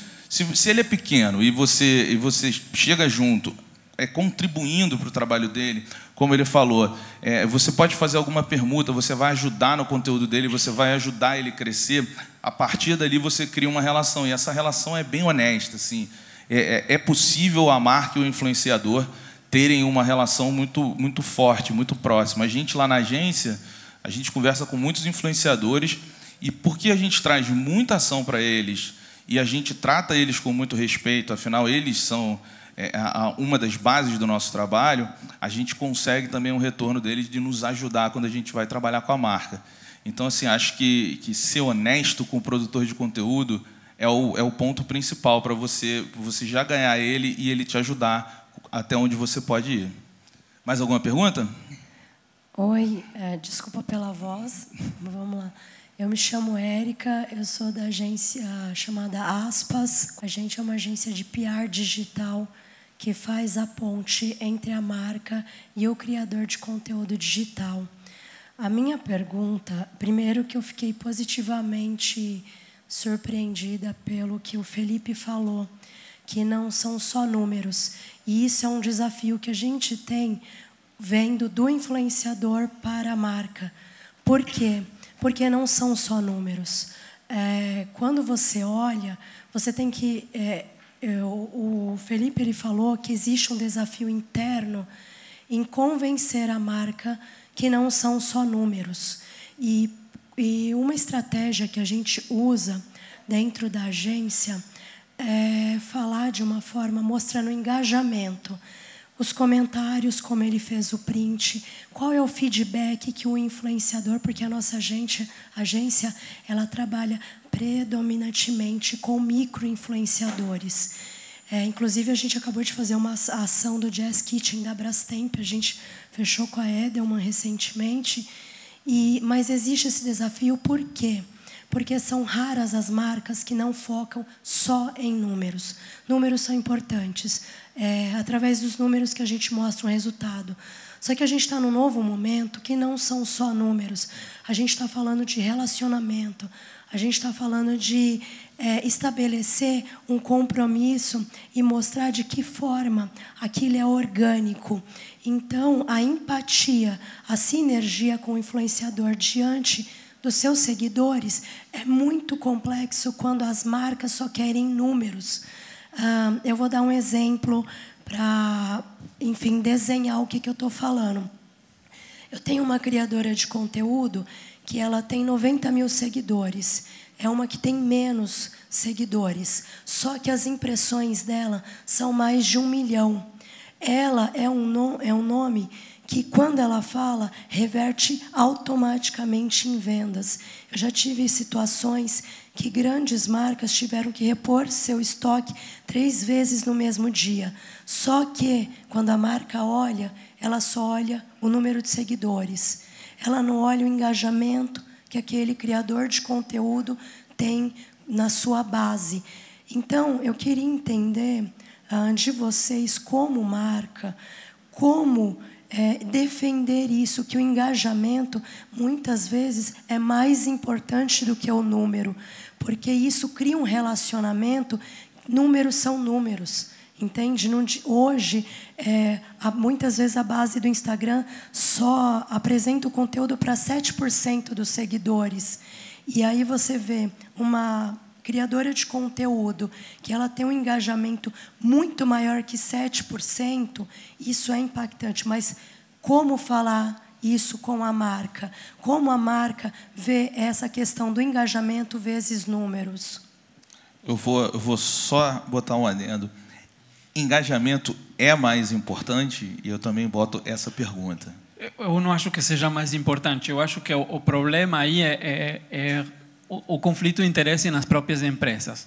ele é pequeno e você chega junto, contribuindo para o trabalho dele, como ele falou, você pode fazer alguma permuta, você vai ajudar no conteúdo dele, você vai ajudar ele a crescer, a partir dali você cria uma relação, e essa relação é bem honesta. Assim, é possível a marca e o influenciador terem uma relação muito, muito forte, muito próxima. A gente lá na agência, a gente conversa com muitos influenciadores, e porque a gente traz muita ação para eles, e a gente trata eles com muito respeito, afinal, eles são uma das bases do nosso trabalho, a gente consegue também um retorno deles de nos ajudar quando a gente vai trabalhar com a marca. Então, assim, acho que ser honesto com o produtor de conteúdo é o ponto principal para você já ganhar ele e ele te ajudar até onde você pode ir. Mais alguma pergunta? Oi, desculpa pela voz, vamos lá. Eu me chamo Érica, eu sou da agência chamada Aspas. A gente é uma agência de PR digital que faz a ponte entre a marca e o criador de conteúdo digital. A minha pergunta, primeiro que eu fiquei positivamente surpreendida pelo que o Felipe falou, que não são só números. E isso é um desafio que a gente tem vendo do influenciador para a marca. Por quê? Porque não são só números. Quando você olha, você tem que... o Felipe ele falou que existe um desafio interno em convencer a marca que não são só números. E uma estratégia que a gente usa dentro da agência é falar de uma forma mostrando engajamento. Os comentários, como ele fez o print, qual é o feedback que o influenciador, porque a nossa agência ela trabalha predominantemente com micro-influenciadores. Inclusive, a gente acabou de fazer uma ação do Jazz Kitchen da Brastemp, a gente fechou com a Edelman recentemente, mas existe esse desafio, por quê? Porque são raras as marcas que não focam só em números. Números são importantes. Através dos números que a gente mostra um resultado. Só que a gente está num novo momento que não são só números. A gente está falando de relacionamento. A gente está falando de estabelecer um compromisso e mostrar de que forma aquilo é orgânico. Então, a empatia, a sinergia com o influenciador diante dos seus seguidores é muito complexo quando as marcas só querem números. Eu vou dar um exemplo para, enfim, desenhar o que eu estou falando. Eu tenho uma criadora de conteúdo que ela tem 90 mil seguidores. É uma que tem menos seguidores. Só que as impressões dela são mais de 1 milhão. Ela é um nome que, quando ela fala, reverte automaticamente em vendas. Eu já tive situações que grandes marcas tiveram que repor seu estoque 3 vezes no mesmo dia. Só que, quando a marca olha, ela só olha o número de seguidores. Ela não olha o engajamento que aquele criador de conteúdo tem na sua base. Então, eu queria entender de vocês, como marca, como defender isso, que o engajamento, muitas vezes, é mais importante do que o número, porque isso cria um relacionamento. Números são números. entende? Hoje, muitas vezes a base do Instagram só apresenta o conteúdo para 7% dos seguidores. E aí você vê uma criadora de conteúdo que ela tem um engajamento muito maior que 7%, isso é impactante. Mas como falar isso com a marca? Como a marca vê essa questão do engajamento vezes números? Eu vou só botar um adendo. Engajamento é mais importante? E eu também boto essa pergunta. Eu não acho que seja mais importante. Eu acho que o problema aí é o conflito de interesse nas próprias empresas.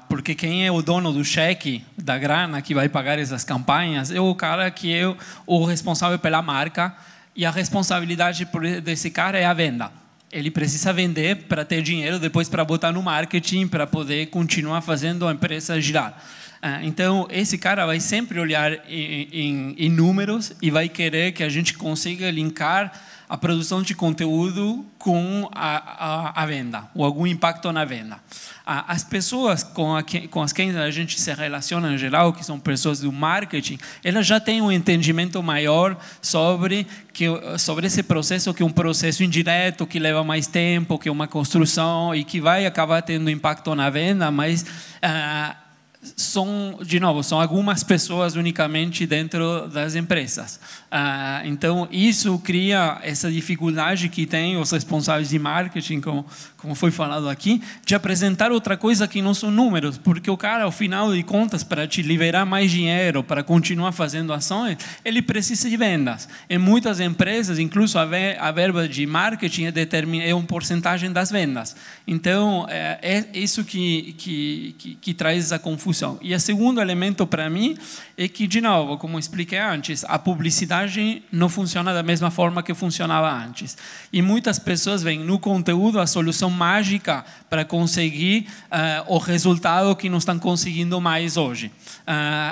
Porque quem é o dono do cheque, da grana que vai pagar essas campanhas, é o cara que é o responsável pela marca, e a responsabilidade desse cara é a venda. Ele precisa vender para ter dinheiro depois para botar no marketing, para poder continuar fazendo a empresa girar. Então, esse cara vai sempre olhar em números e vai querer que a gente consiga linkar a produção de conteúdo com a venda, ou algum impacto na venda. As pessoas com as quem a gente se relaciona em geral, que são pessoas do marketing, elas já têm um entendimento maior sobre esse processo, que é um processo indireto, que leva mais tempo, que é uma construção e que vai acabar tendo impacto na venda, mas são algumas pessoas unicamente dentro das empresas. Então, isso cria essa dificuldade que tem os responsáveis de marketing, como foi falado aqui, de apresentar outra coisa que não são números, porque o cara, ao final de contas, para te liberar mais dinheiro, para continuar fazendo ações, ele precisa de vendas. Em muitas empresas, incluso a verba de marketing é uma porcentagem das vendas. Então, é isso que traz essa confusão. E o segundo elemento para mim é que, de novo, como expliquei antes, a publicidade não funciona da mesma forma que funcionava antes. E muitas pessoas veem no conteúdo a solução mágica para conseguir o resultado que não estão conseguindo mais hoje.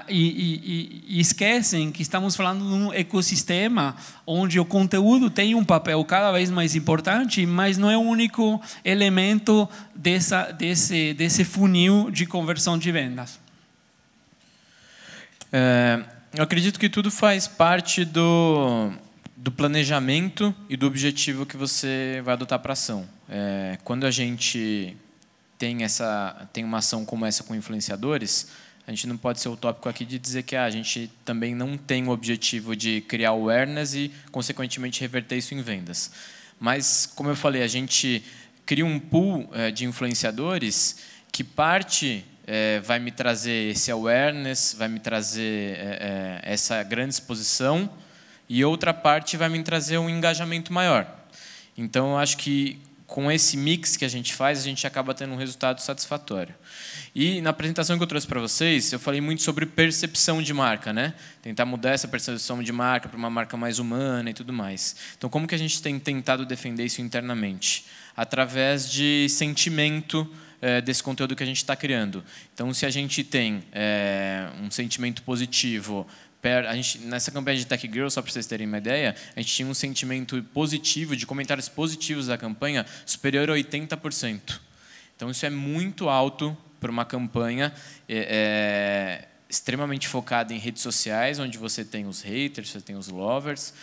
E esquecem que estamos falando de um ecossistema onde o conteúdo tem um papel cada vez mais importante, mas não é o único elemento desse funil de conversão de vendas. Eu acredito que tudo faz parte do planejamento e do objetivo que você vai adotar para a ação. Quando a gente tem uma ação como essa com influenciadores, a gente não pode ser utópico aqui de dizer que a gente também não tem o objetivo de criar awareness e, consequentemente, reverter isso em vendas. Mas, como eu falei, a gente cria um pool de influenciadores que parte vai me trazer esse awareness, vai me trazer essa grande exposição, e outra parte vai me trazer um engajamento maior. Então, eu acho que com esse mix que a gente faz, a gente acaba tendo um resultado satisfatório. E na apresentação que eu trouxe para vocês, eu falei muito sobre percepção de marca, né? Tentar mudar essa percepção de marca para uma marca mais humana e tudo mais. Então, como que a gente tem tentado defender isso internamente? Através de sentimento desse conteúdo que a gente está criando. Então, se a gente tem um sentimento positivo, nessa campanha de Tech Girls, só para vocês terem uma ideia, a gente tinha um sentimento positivo, de comentários positivos da campanha, superior a 80%. Então, isso é muito alto para uma campanha extremamente focada em redes sociais, onde você tem os haters, você tem os lovers,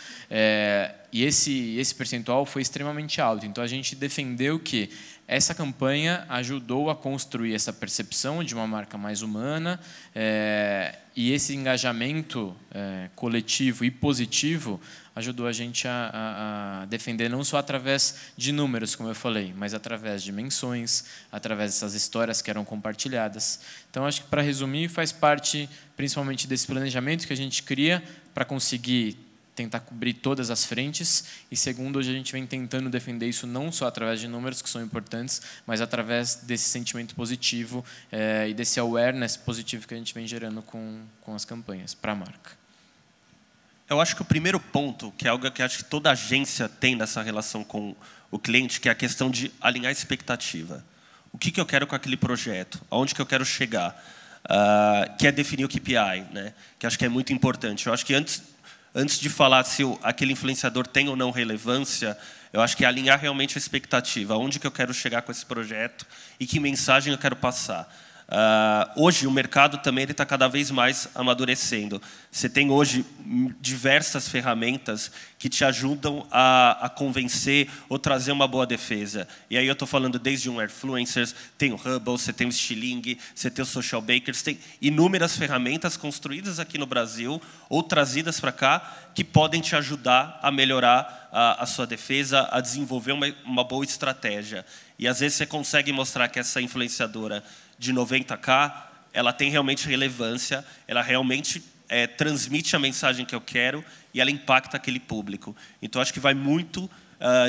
e esse percentual foi extremamente alto. Então, a gente defendeu que essa campanha ajudou a construir essa percepção de uma marca mais humana, e esse engajamento coletivo e positivo ajudou a gente a defender não só através de números, como eu falei, mas através de menções, através dessas histórias que eram compartilhadas. Então, acho que, para resumir, faz parte principalmente desse planejamento que a gente cria para conseguir tentar cobrir todas as frentes, e segundo, hoje a gente vem tentando defender isso não só através de números, que são importantes, mas através desse sentimento positivo e desse awareness positivo que a gente vem gerando com as campanhas para a marca. Eu acho que o primeiro ponto, que é algo que acho que toda agência tem nessa relação com o cliente, que é a questão de alinhar a expectativa. O que eu quero com aquele projeto? Aonde que eu quero chegar? Que é definir o KPI, né? Que acho que é muito importante. Eu acho que antes de falar se aquele influenciador tem ou não relevância, eu acho que é alinhar realmente a expectativa. Onde que eu quero chegar com esse projeto e que mensagem eu quero passar. Hoje, o mercado também está cada vez mais amadurecendo. Você tem hoje diversas ferramentas que te ajudam a convencer ou trazer uma boa defesa. E aí eu estou falando desde um Airfluencers, tem o Hubble, você tem o Stiling, você tem o Social Bakers, tem inúmeras ferramentas construídas aqui no Brasil ou trazidas para cá que podem te ajudar a melhorar a sua defesa, a desenvolver uma boa estratégia. E às vezes você consegue mostrar que essa influenciadora de 90K, ela tem realmente relevância, ela realmente transmite a mensagem que eu quero e ela impacta aquele público. Então, acho que vai muito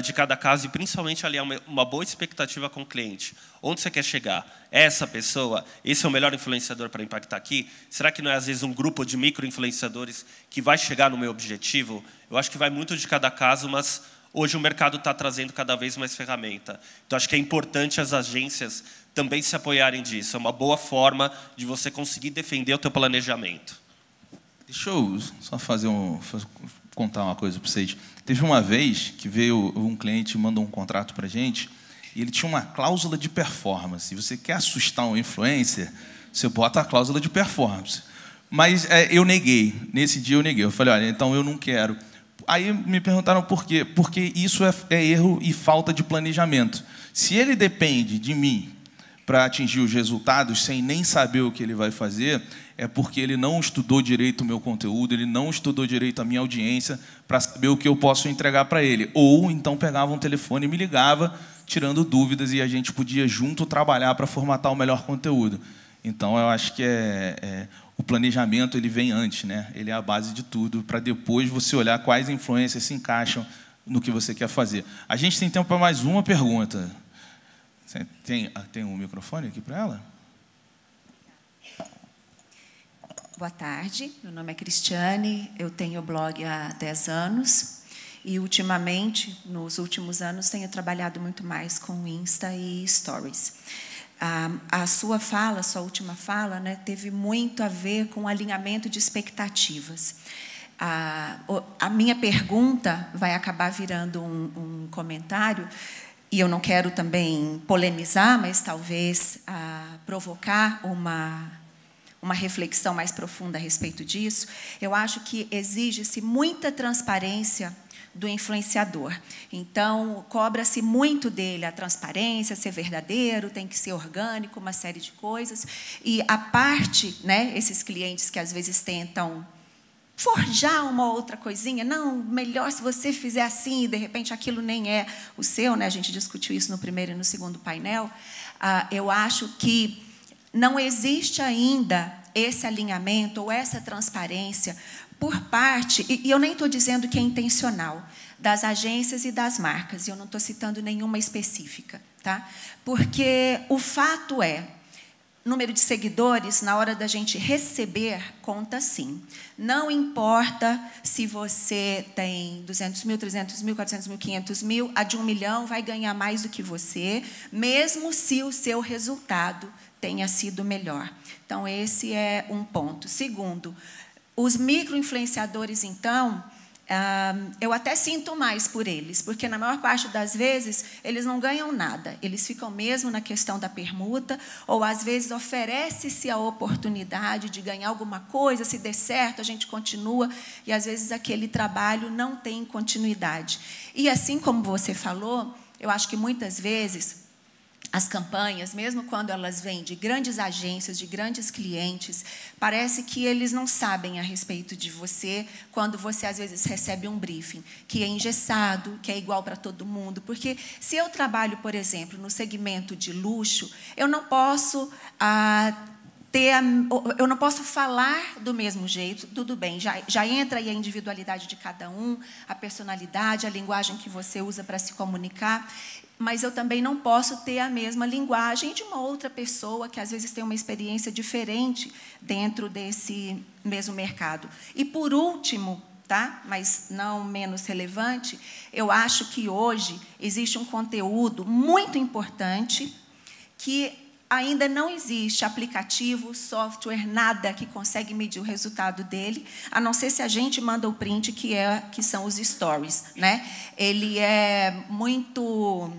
de cada caso e, principalmente, aliar uma boa expectativa com o cliente. Onde você quer chegar? Essa pessoa, esse é o melhor influenciador para impactar aqui? Será que não é, às vezes, um grupo de micro-influenciadores que vai chegar no meu objetivo? Eu acho que vai muito de cada caso, mas hoje o mercado está trazendo cada vez mais ferramenta. Então, acho que é importante as agências também se apoiarem disso. É uma boa forma de você conseguir defender o teu planejamento. Deixa eu só contar uma coisa para vocês. Teve uma vez que veio um cliente e mandou um contrato para a gente e ele tinha uma cláusula de performance. Se você quer assustar um influencer, você bota a cláusula de performance. Mas eu neguei. Nesse dia eu neguei. Eu falei, olha, então eu não quero. Aí me perguntaram por quê. Porque isso é erro e falta de planejamento. Se ele depende de mim para atingir os resultados sem nem saber o que ele vai fazer, é porque ele não estudou direito o meu conteúdo, ele não estudou direito a minha audiência para saber o que eu posso entregar para ele. Ou então pegava um telefone e me ligava, tirando dúvidas, e a gente podia junto trabalhar para formatar o melhor conteúdo. Então, eu acho que o planejamento ele vem antes, né? Ele é a base de tudo, para depois você olhar quais influências se encaixam no que você quer fazer. A gente tem tempo para mais uma pergunta. Tem um microfone aqui para ela? Boa tarde, meu nome é Cristiane, eu tenho blog há 10 anos e, ultimamente, nos últimos anos, tenho trabalhado muito mais com Insta e Stories. A sua última fala, né, teve muito a ver com alinhamento de expectativas. A minha pergunta vai acabar virando um comentário, e eu não quero também polemizar, mas talvez provocar uma reflexão mais profunda a respeito disso. Eu acho que exige-se muita transparência do influenciador. Então, cobra-se muito dele a transparência, ser verdadeiro, tem que ser orgânico, uma série de coisas. E a parte, né, esses clientes que às vezes tentam forjar uma outra coisinha, não, melhor se você fizer assim, e de repente aquilo nem é o seu, né? A gente discutiu isso no primeiro e no segundo painel. Eu acho que não existe ainda esse alinhamento ou essa transparência por parte, e eu nem estou dizendo que é intencional, das agências e das marcas, e eu não estou citando nenhuma específica, tá? Porque o fato é, número de seguidores, na hora da gente receber, conta sim. Não importa se você tem 200 mil, 300 mil, 400 mil, 500 mil, a de 1 milhão vai ganhar mais do que você, mesmo se o seu resultado tenha sido melhor. Então, esse é um ponto. Segundo, os micro-influenciadores, então, eu até sinto mais por eles, porque, na maior parte das vezes, eles não ganham nada. Eles ficam mesmo na questão da permuta, ou, às vezes, oferece-se a oportunidade de ganhar alguma coisa, se der certo, a gente continua, e, às vezes, aquele trabalho não tem continuidade. E, assim como você falou, eu acho que, muitas vezes, as campanhas, mesmo quando elas vêm de grandes agências, de grandes clientes, parece que eles não sabem a respeito de você quando você, às vezes, recebe um briefing, que é engessado, que é igual para todo mundo. Porque se eu trabalho, por exemplo, no segmento de luxo, eu não posso eu não posso falar do mesmo jeito, tudo bem, já entra aí a individualidade de cada um, a personalidade, a linguagem que você usa para se comunicar, mas eu também não posso ter a mesma linguagem de uma outra pessoa que, às vezes, tem uma experiência diferente dentro desse mesmo mercado. E, por último, tá? Mas não menos relevante, eu acho que hoje existe um conteúdo muito importante que ainda não existe aplicativo, software, nada que consegue medir o resultado dele, a não ser se a gente manda o print, que são os stories, né? Ele é muito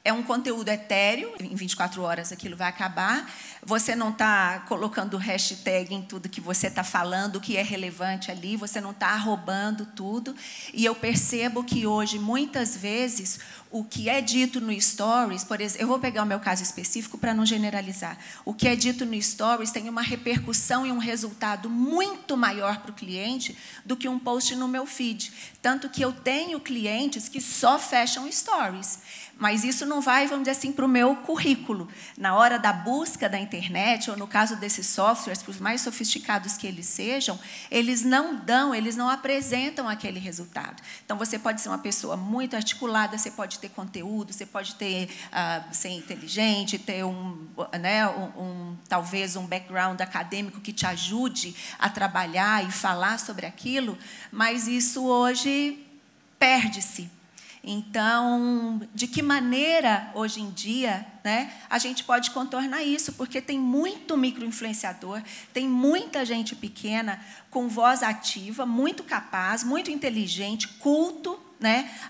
é um conteúdo etéreo, em 24 horas aquilo vai acabar. Você não está colocando hashtag em tudo que você está falando, o que é relevante ali, você não está roubando tudo. E eu percebo que hoje, muitas vezes, o que é dito no Stories, por exemplo, eu vou pegar o meu caso específico para não generalizar. O que é dito no Stories tem uma repercussão e um resultado muito maior para o cliente do que um post no meu feed. Tanto que eu tenho clientes que só fecham Stories. Mas isso não vai, vamos dizer assim, para o meu currículo. Na hora da busca da internet, ou no caso desses softwares, por mais sofisticados que eles sejam, eles não apresentam aquele resultado. Então, você pode ser uma pessoa muito articulada, você pode ter conteúdo, você pode ser inteligente, ter talvez um background acadêmico que te ajude a trabalhar e falar sobre aquilo, mas isso hoje perde-se. Então, de que maneira, hoje em dia, a gente pode contornar isso? Porque tem muito microinfluenciador, tem muita gente pequena, com voz ativa, muito capaz, muito inteligente, culto,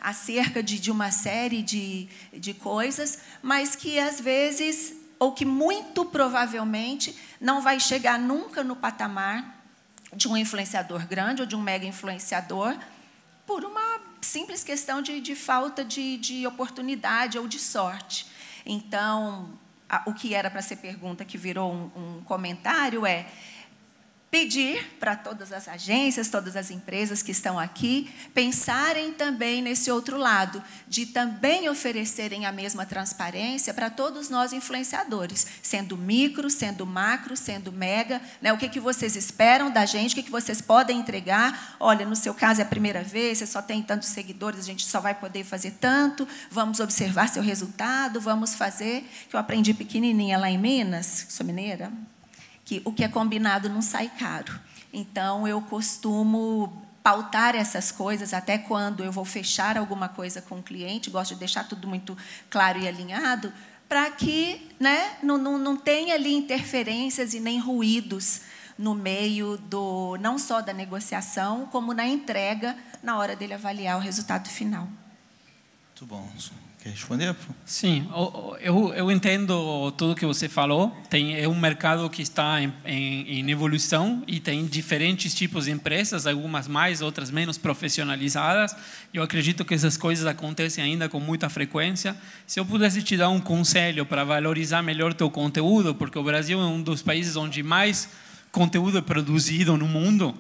acerca de uma série de coisas, mas que, às vezes, ou que muito provavelmente não vai chegar nunca no patamar de um influenciador grande ou de um mega influenciador, por uma simples questão de falta de oportunidade ou de sorte. Então, o que era para ser pergunta, que virou um comentário, é pedir para todas as agências, todas as empresas que estão aqui, pensarem também nesse outro lado, de também oferecerem a mesma transparência para todos nós influenciadores, sendo micro, sendo macro, sendo mega, o que vocês esperam da gente, o que vocês podem entregar. Olha, no seu caso é a primeira vez, você só tem tantos seguidores, a gente só vai poder fazer tanto, vamos observar seu resultado, vamos fazer, que eu aprendi pequenininha lá em Minas, sou mineira, que o que é combinado não sai caro. Então, eu costumo pautar essas coisas, até quando eu vou fechar alguma coisa com o cliente, gosto de deixar tudo muito claro e alinhado, para que não tenha ali interferências e nem ruídos no meio não só da negociação, como na entrega, na hora dele avaliar o resultado final. Muito bom. Quer responder? Sim, eu entendo tudo que você falou. É um mercado que está em evolução e tem diferentes tipos de empresas, algumas mais, outras menos profissionalizadas. Eu acredito que essas coisas acontecem ainda com muita frequência. Se eu pudesse te dar um conselho para valorizar melhor teu conteúdo, porque o Brasil é um dos países onde mais conteúdo é produzido no mundo,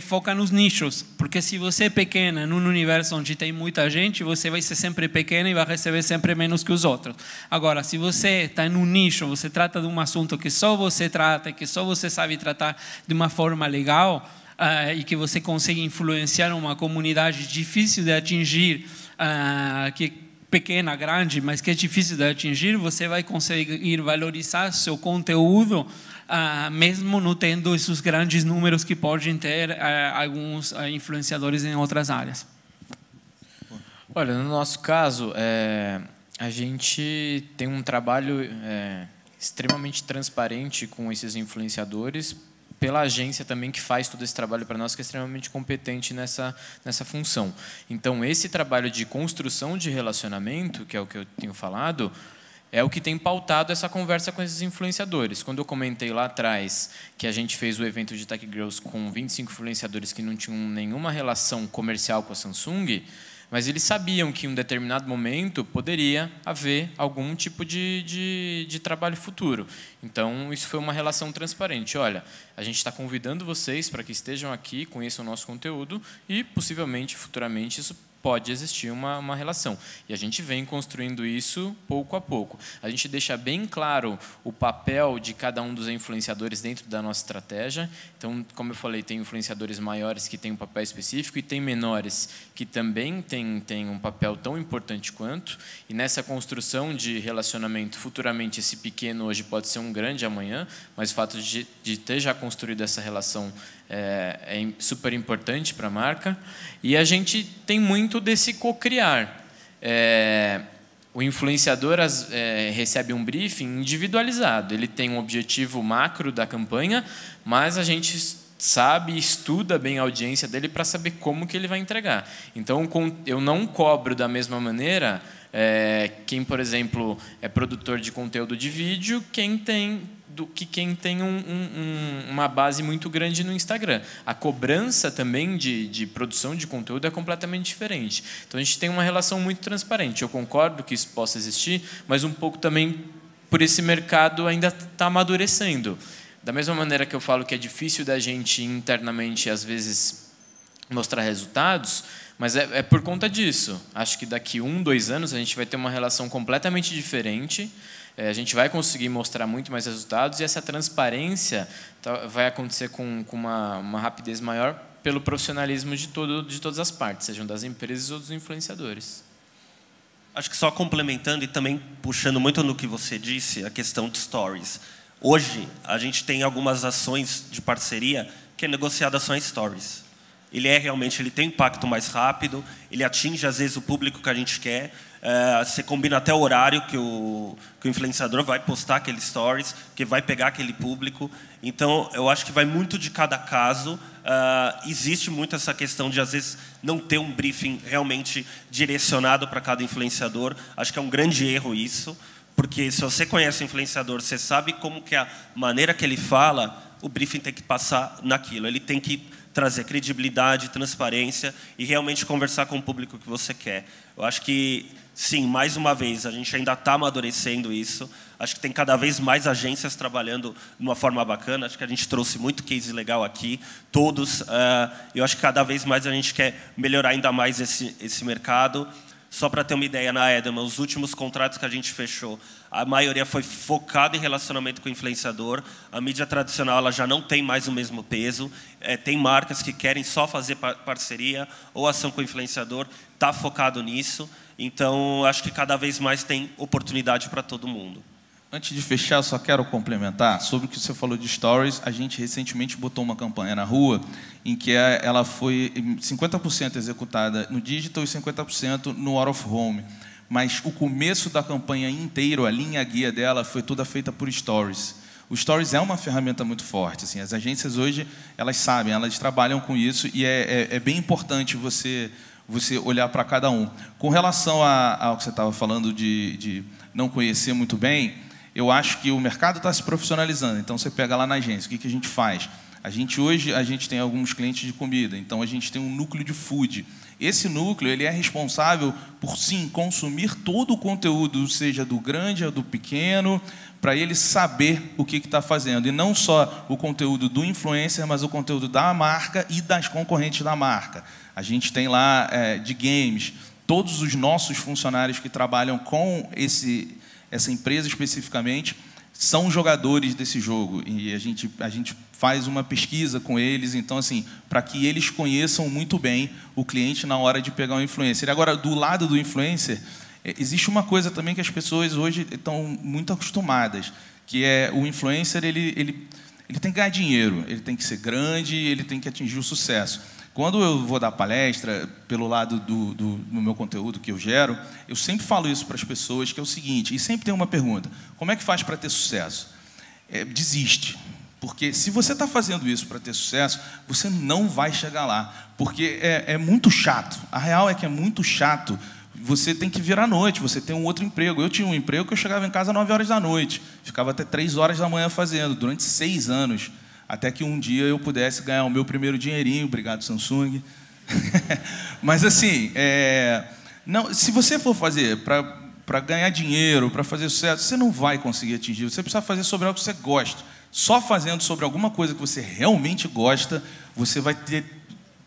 foca nos nichos, porque se você é pequena num universo onde tem muita gente, você vai ser sempre pequena e vai receber sempre menos que os outros. Agora, se você está em um nicho, você trata de um assunto que só você trata, que só você sabe tratar de uma forma legal, e que você consegue influenciar uma comunidade difícil de atingir, que pequena, grande, mas que é difícil de atingir, você vai conseguir valorizar seu conteúdo, mesmo não tendo esses grandes números que podem ter alguns influenciadores em outras áreas. Olha, no nosso caso, a gente tem um trabalho extremamente transparente com esses influenciadores, pela agência também que faz todo esse trabalho para nós, que é extremamente competente nessa função. Então, esse trabalho de construção de relacionamento, que é o que eu tenho falado, é o que tem pautado essa conversa com esses influenciadores. Quando eu comentei lá atrás que a gente fez o evento de Tech Girls com 25 influenciadores que não tinham nenhuma relação comercial com a Samsung, mas eles sabiam que em um determinado momento poderia haver algum tipo de trabalho futuro. Então, isso foi uma relação transparente. Olha, a gente está convidando vocês para que estejam aqui, conheçam o nosso conteúdo e, possivelmente, futuramente, isso pode existir uma relação. E a gente vem construindo isso pouco a pouco. A gente deixa bem claro o papel de cada um dos influenciadores dentro da nossa estratégia. Então, como eu falei, tem influenciadores maiores que têm um papel específico e tem menores que também têm um papel tão importante quanto. E nessa construção de relacionamento, futuramente, esse pequeno hoje pode ser um grande amanhã, mas o fato de ter já construído essa relação é super importante para a marca. E a gente tem muito desse cocriar. O influenciador recebe um briefing individualizado. Ele tem um objetivo macro da campanha, mas a gente sabe e estuda bem a audiência dele para saber como que ele vai entregar. Então, eu não cobro da mesma maneira quem, por exemplo, é produtor de conteúdo de vídeo, quem tem uma base muito grande no Instagram. A cobrança também de produção de conteúdo é completamente diferente. Então, a gente tem uma relação muito transparente. Eu concordo que isso possa existir, mas um pouco também por esse mercado ainda está amadurecendo. Da mesma maneira que eu falo que é difícil da gente internamente, às vezes, mostrar resultados, mas é por conta disso. Acho que daqui 1, 2 anos a gente vai ter uma relação completamente diferente, a gente vai conseguir mostrar muito mais resultados e essa transparência vai acontecer com uma rapidez maior pelo profissionalismo de todas as partes, sejam das empresas ou dos influenciadores. Acho que só complementando e também puxando muito no que você disse, a questão de stories. Hoje, a gente tem algumas ações de parceria que é negociada só em stories. Ele tem impacto mais rápido, ele atinge, às vezes, o público que a gente quer. Você combina até o horário que o influenciador vai postar aquele stories, que vai pegar aquele público. Então, eu acho que vai muito de cada caso. Existe muito essa questão de, às vezes, não ter um briefing realmente direcionado para cada influenciador. Acho que é um grande erro isso. Porque se você conhece o influenciador, você sabe como que a maneira que ele fala, o briefing tem que passar naquilo. Ele tem que trazer credibilidade, transparência e realmente conversar com o público que você quer. Eu acho que, sim, mais uma vez, a gente ainda está amadurecendo isso. Acho que tem cada vez mais agências trabalhando de uma forma bacana. Acho que a gente trouxe muito case legal aqui, todos. Eu acho que cada vez mais a gente quer melhorar ainda mais esse mercado. Só para ter uma ideia, na Edelman, os últimos contratos que a gente fechou, a maioria foi focada em relacionamento com o influenciador. A mídia tradicional ela já não tem mais o mesmo peso. Tem marcas que querem só fazer parceria ou ação com o influenciador. Está focado nisso. Então, acho que cada vez mais tem oportunidade para todo mundo. Antes de fechar, eu só quero complementar sobre o que você falou de stories. A gente recentemente botou uma campanha na rua em que ela foi 50% executada no digital e 50% no out of home. Mas o começo da campanha inteiro, a linha guia dela, foi toda feita por stories. O stories é uma ferramenta muito forte. Assim, as agências hoje, elas sabem, elas trabalham com isso e é bem importante você olhar para cada um. Com relação ao que você estava falando de não conhecer muito bem, eu acho que o mercado está se profissionalizando. Então, você pega lá na agência, o que a gente faz? Hoje a gente tem alguns clientes de comida, então a gente tem um núcleo de food. Esse núcleo ele é responsável por, sim, consumir todo o conteúdo, seja do grande ou do pequeno, para ele saber o que está fazendo. E não só o conteúdo do influencer, mas o conteúdo da marca e das concorrentes da marca. A gente tem lá de games, todos os nossos funcionários que trabalham com essa empresa especificamente são jogadores desse jogo e a gente faz uma pesquisa com eles, então assim, para que eles conheçam muito bem o cliente na hora de pegar o influencer. Agora, do lado do influencer, existe uma coisa também que as pessoas hoje estão muito acostumadas, que é o influencer, ele tem que ganhar dinheiro, ele tem que ser grande, ele tem que atingir o sucesso. Quando eu vou dar palestra, pelo lado do meu conteúdo que eu gero, eu sempre falo isso para as pessoas, que é o seguinte, e sempre tem uma pergunta: como é que faz para ter sucesso? Desiste. Porque se você está fazendo isso para ter sucesso, você não vai chegar lá. Porque é muito chato. A real é que é muito chato. Você tem que vir à noite, você tem um outro emprego. Eu tinha um emprego que eu chegava em casa às 9 horas da noite. Ficava até 3 horas da manhã fazendo, durante 6 anos. Até que um dia eu pudesse ganhar o meu primeiro dinheirinho. Obrigado, Samsung. Mas, assim, não, se você for fazer para ganhar dinheiro, para fazer sucesso, você não vai conseguir atingir. Você precisa fazer sobre algo que você gosta. Só fazendo sobre alguma coisa que você realmente gosta, você vai ter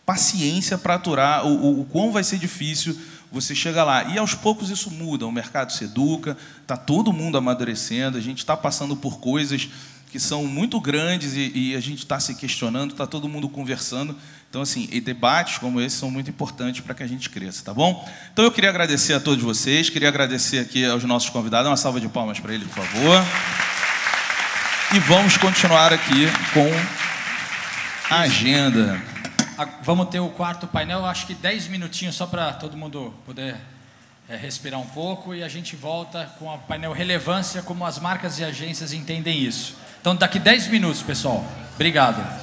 paciência para aturar o quão vai ser difícil você chegar lá. E, aos poucos, isso muda. O mercado se educa, está todo mundo amadurecendo, a gente está passando por coisas que são muito grandes e a gente está se questionando, está todo mundo conversando. Então, assim, e debates como esse são muito importantes para que a gente cresça, tá bom? Então, eu queria agradecer a todos vocês, queria agradecer aqui aos nossos convidados. Uma salva de palmas para eles, por favor. E vamos continuar aqui com a agenda. Vamos ter o quarto painel, acho que 10 minutinhos só para todo mundo poder respirar um pouco e a gente volta com o painel Relevância, como as marcas e agências entendem isso. Então, daqui 10 minutos, pessoal. Obrigado.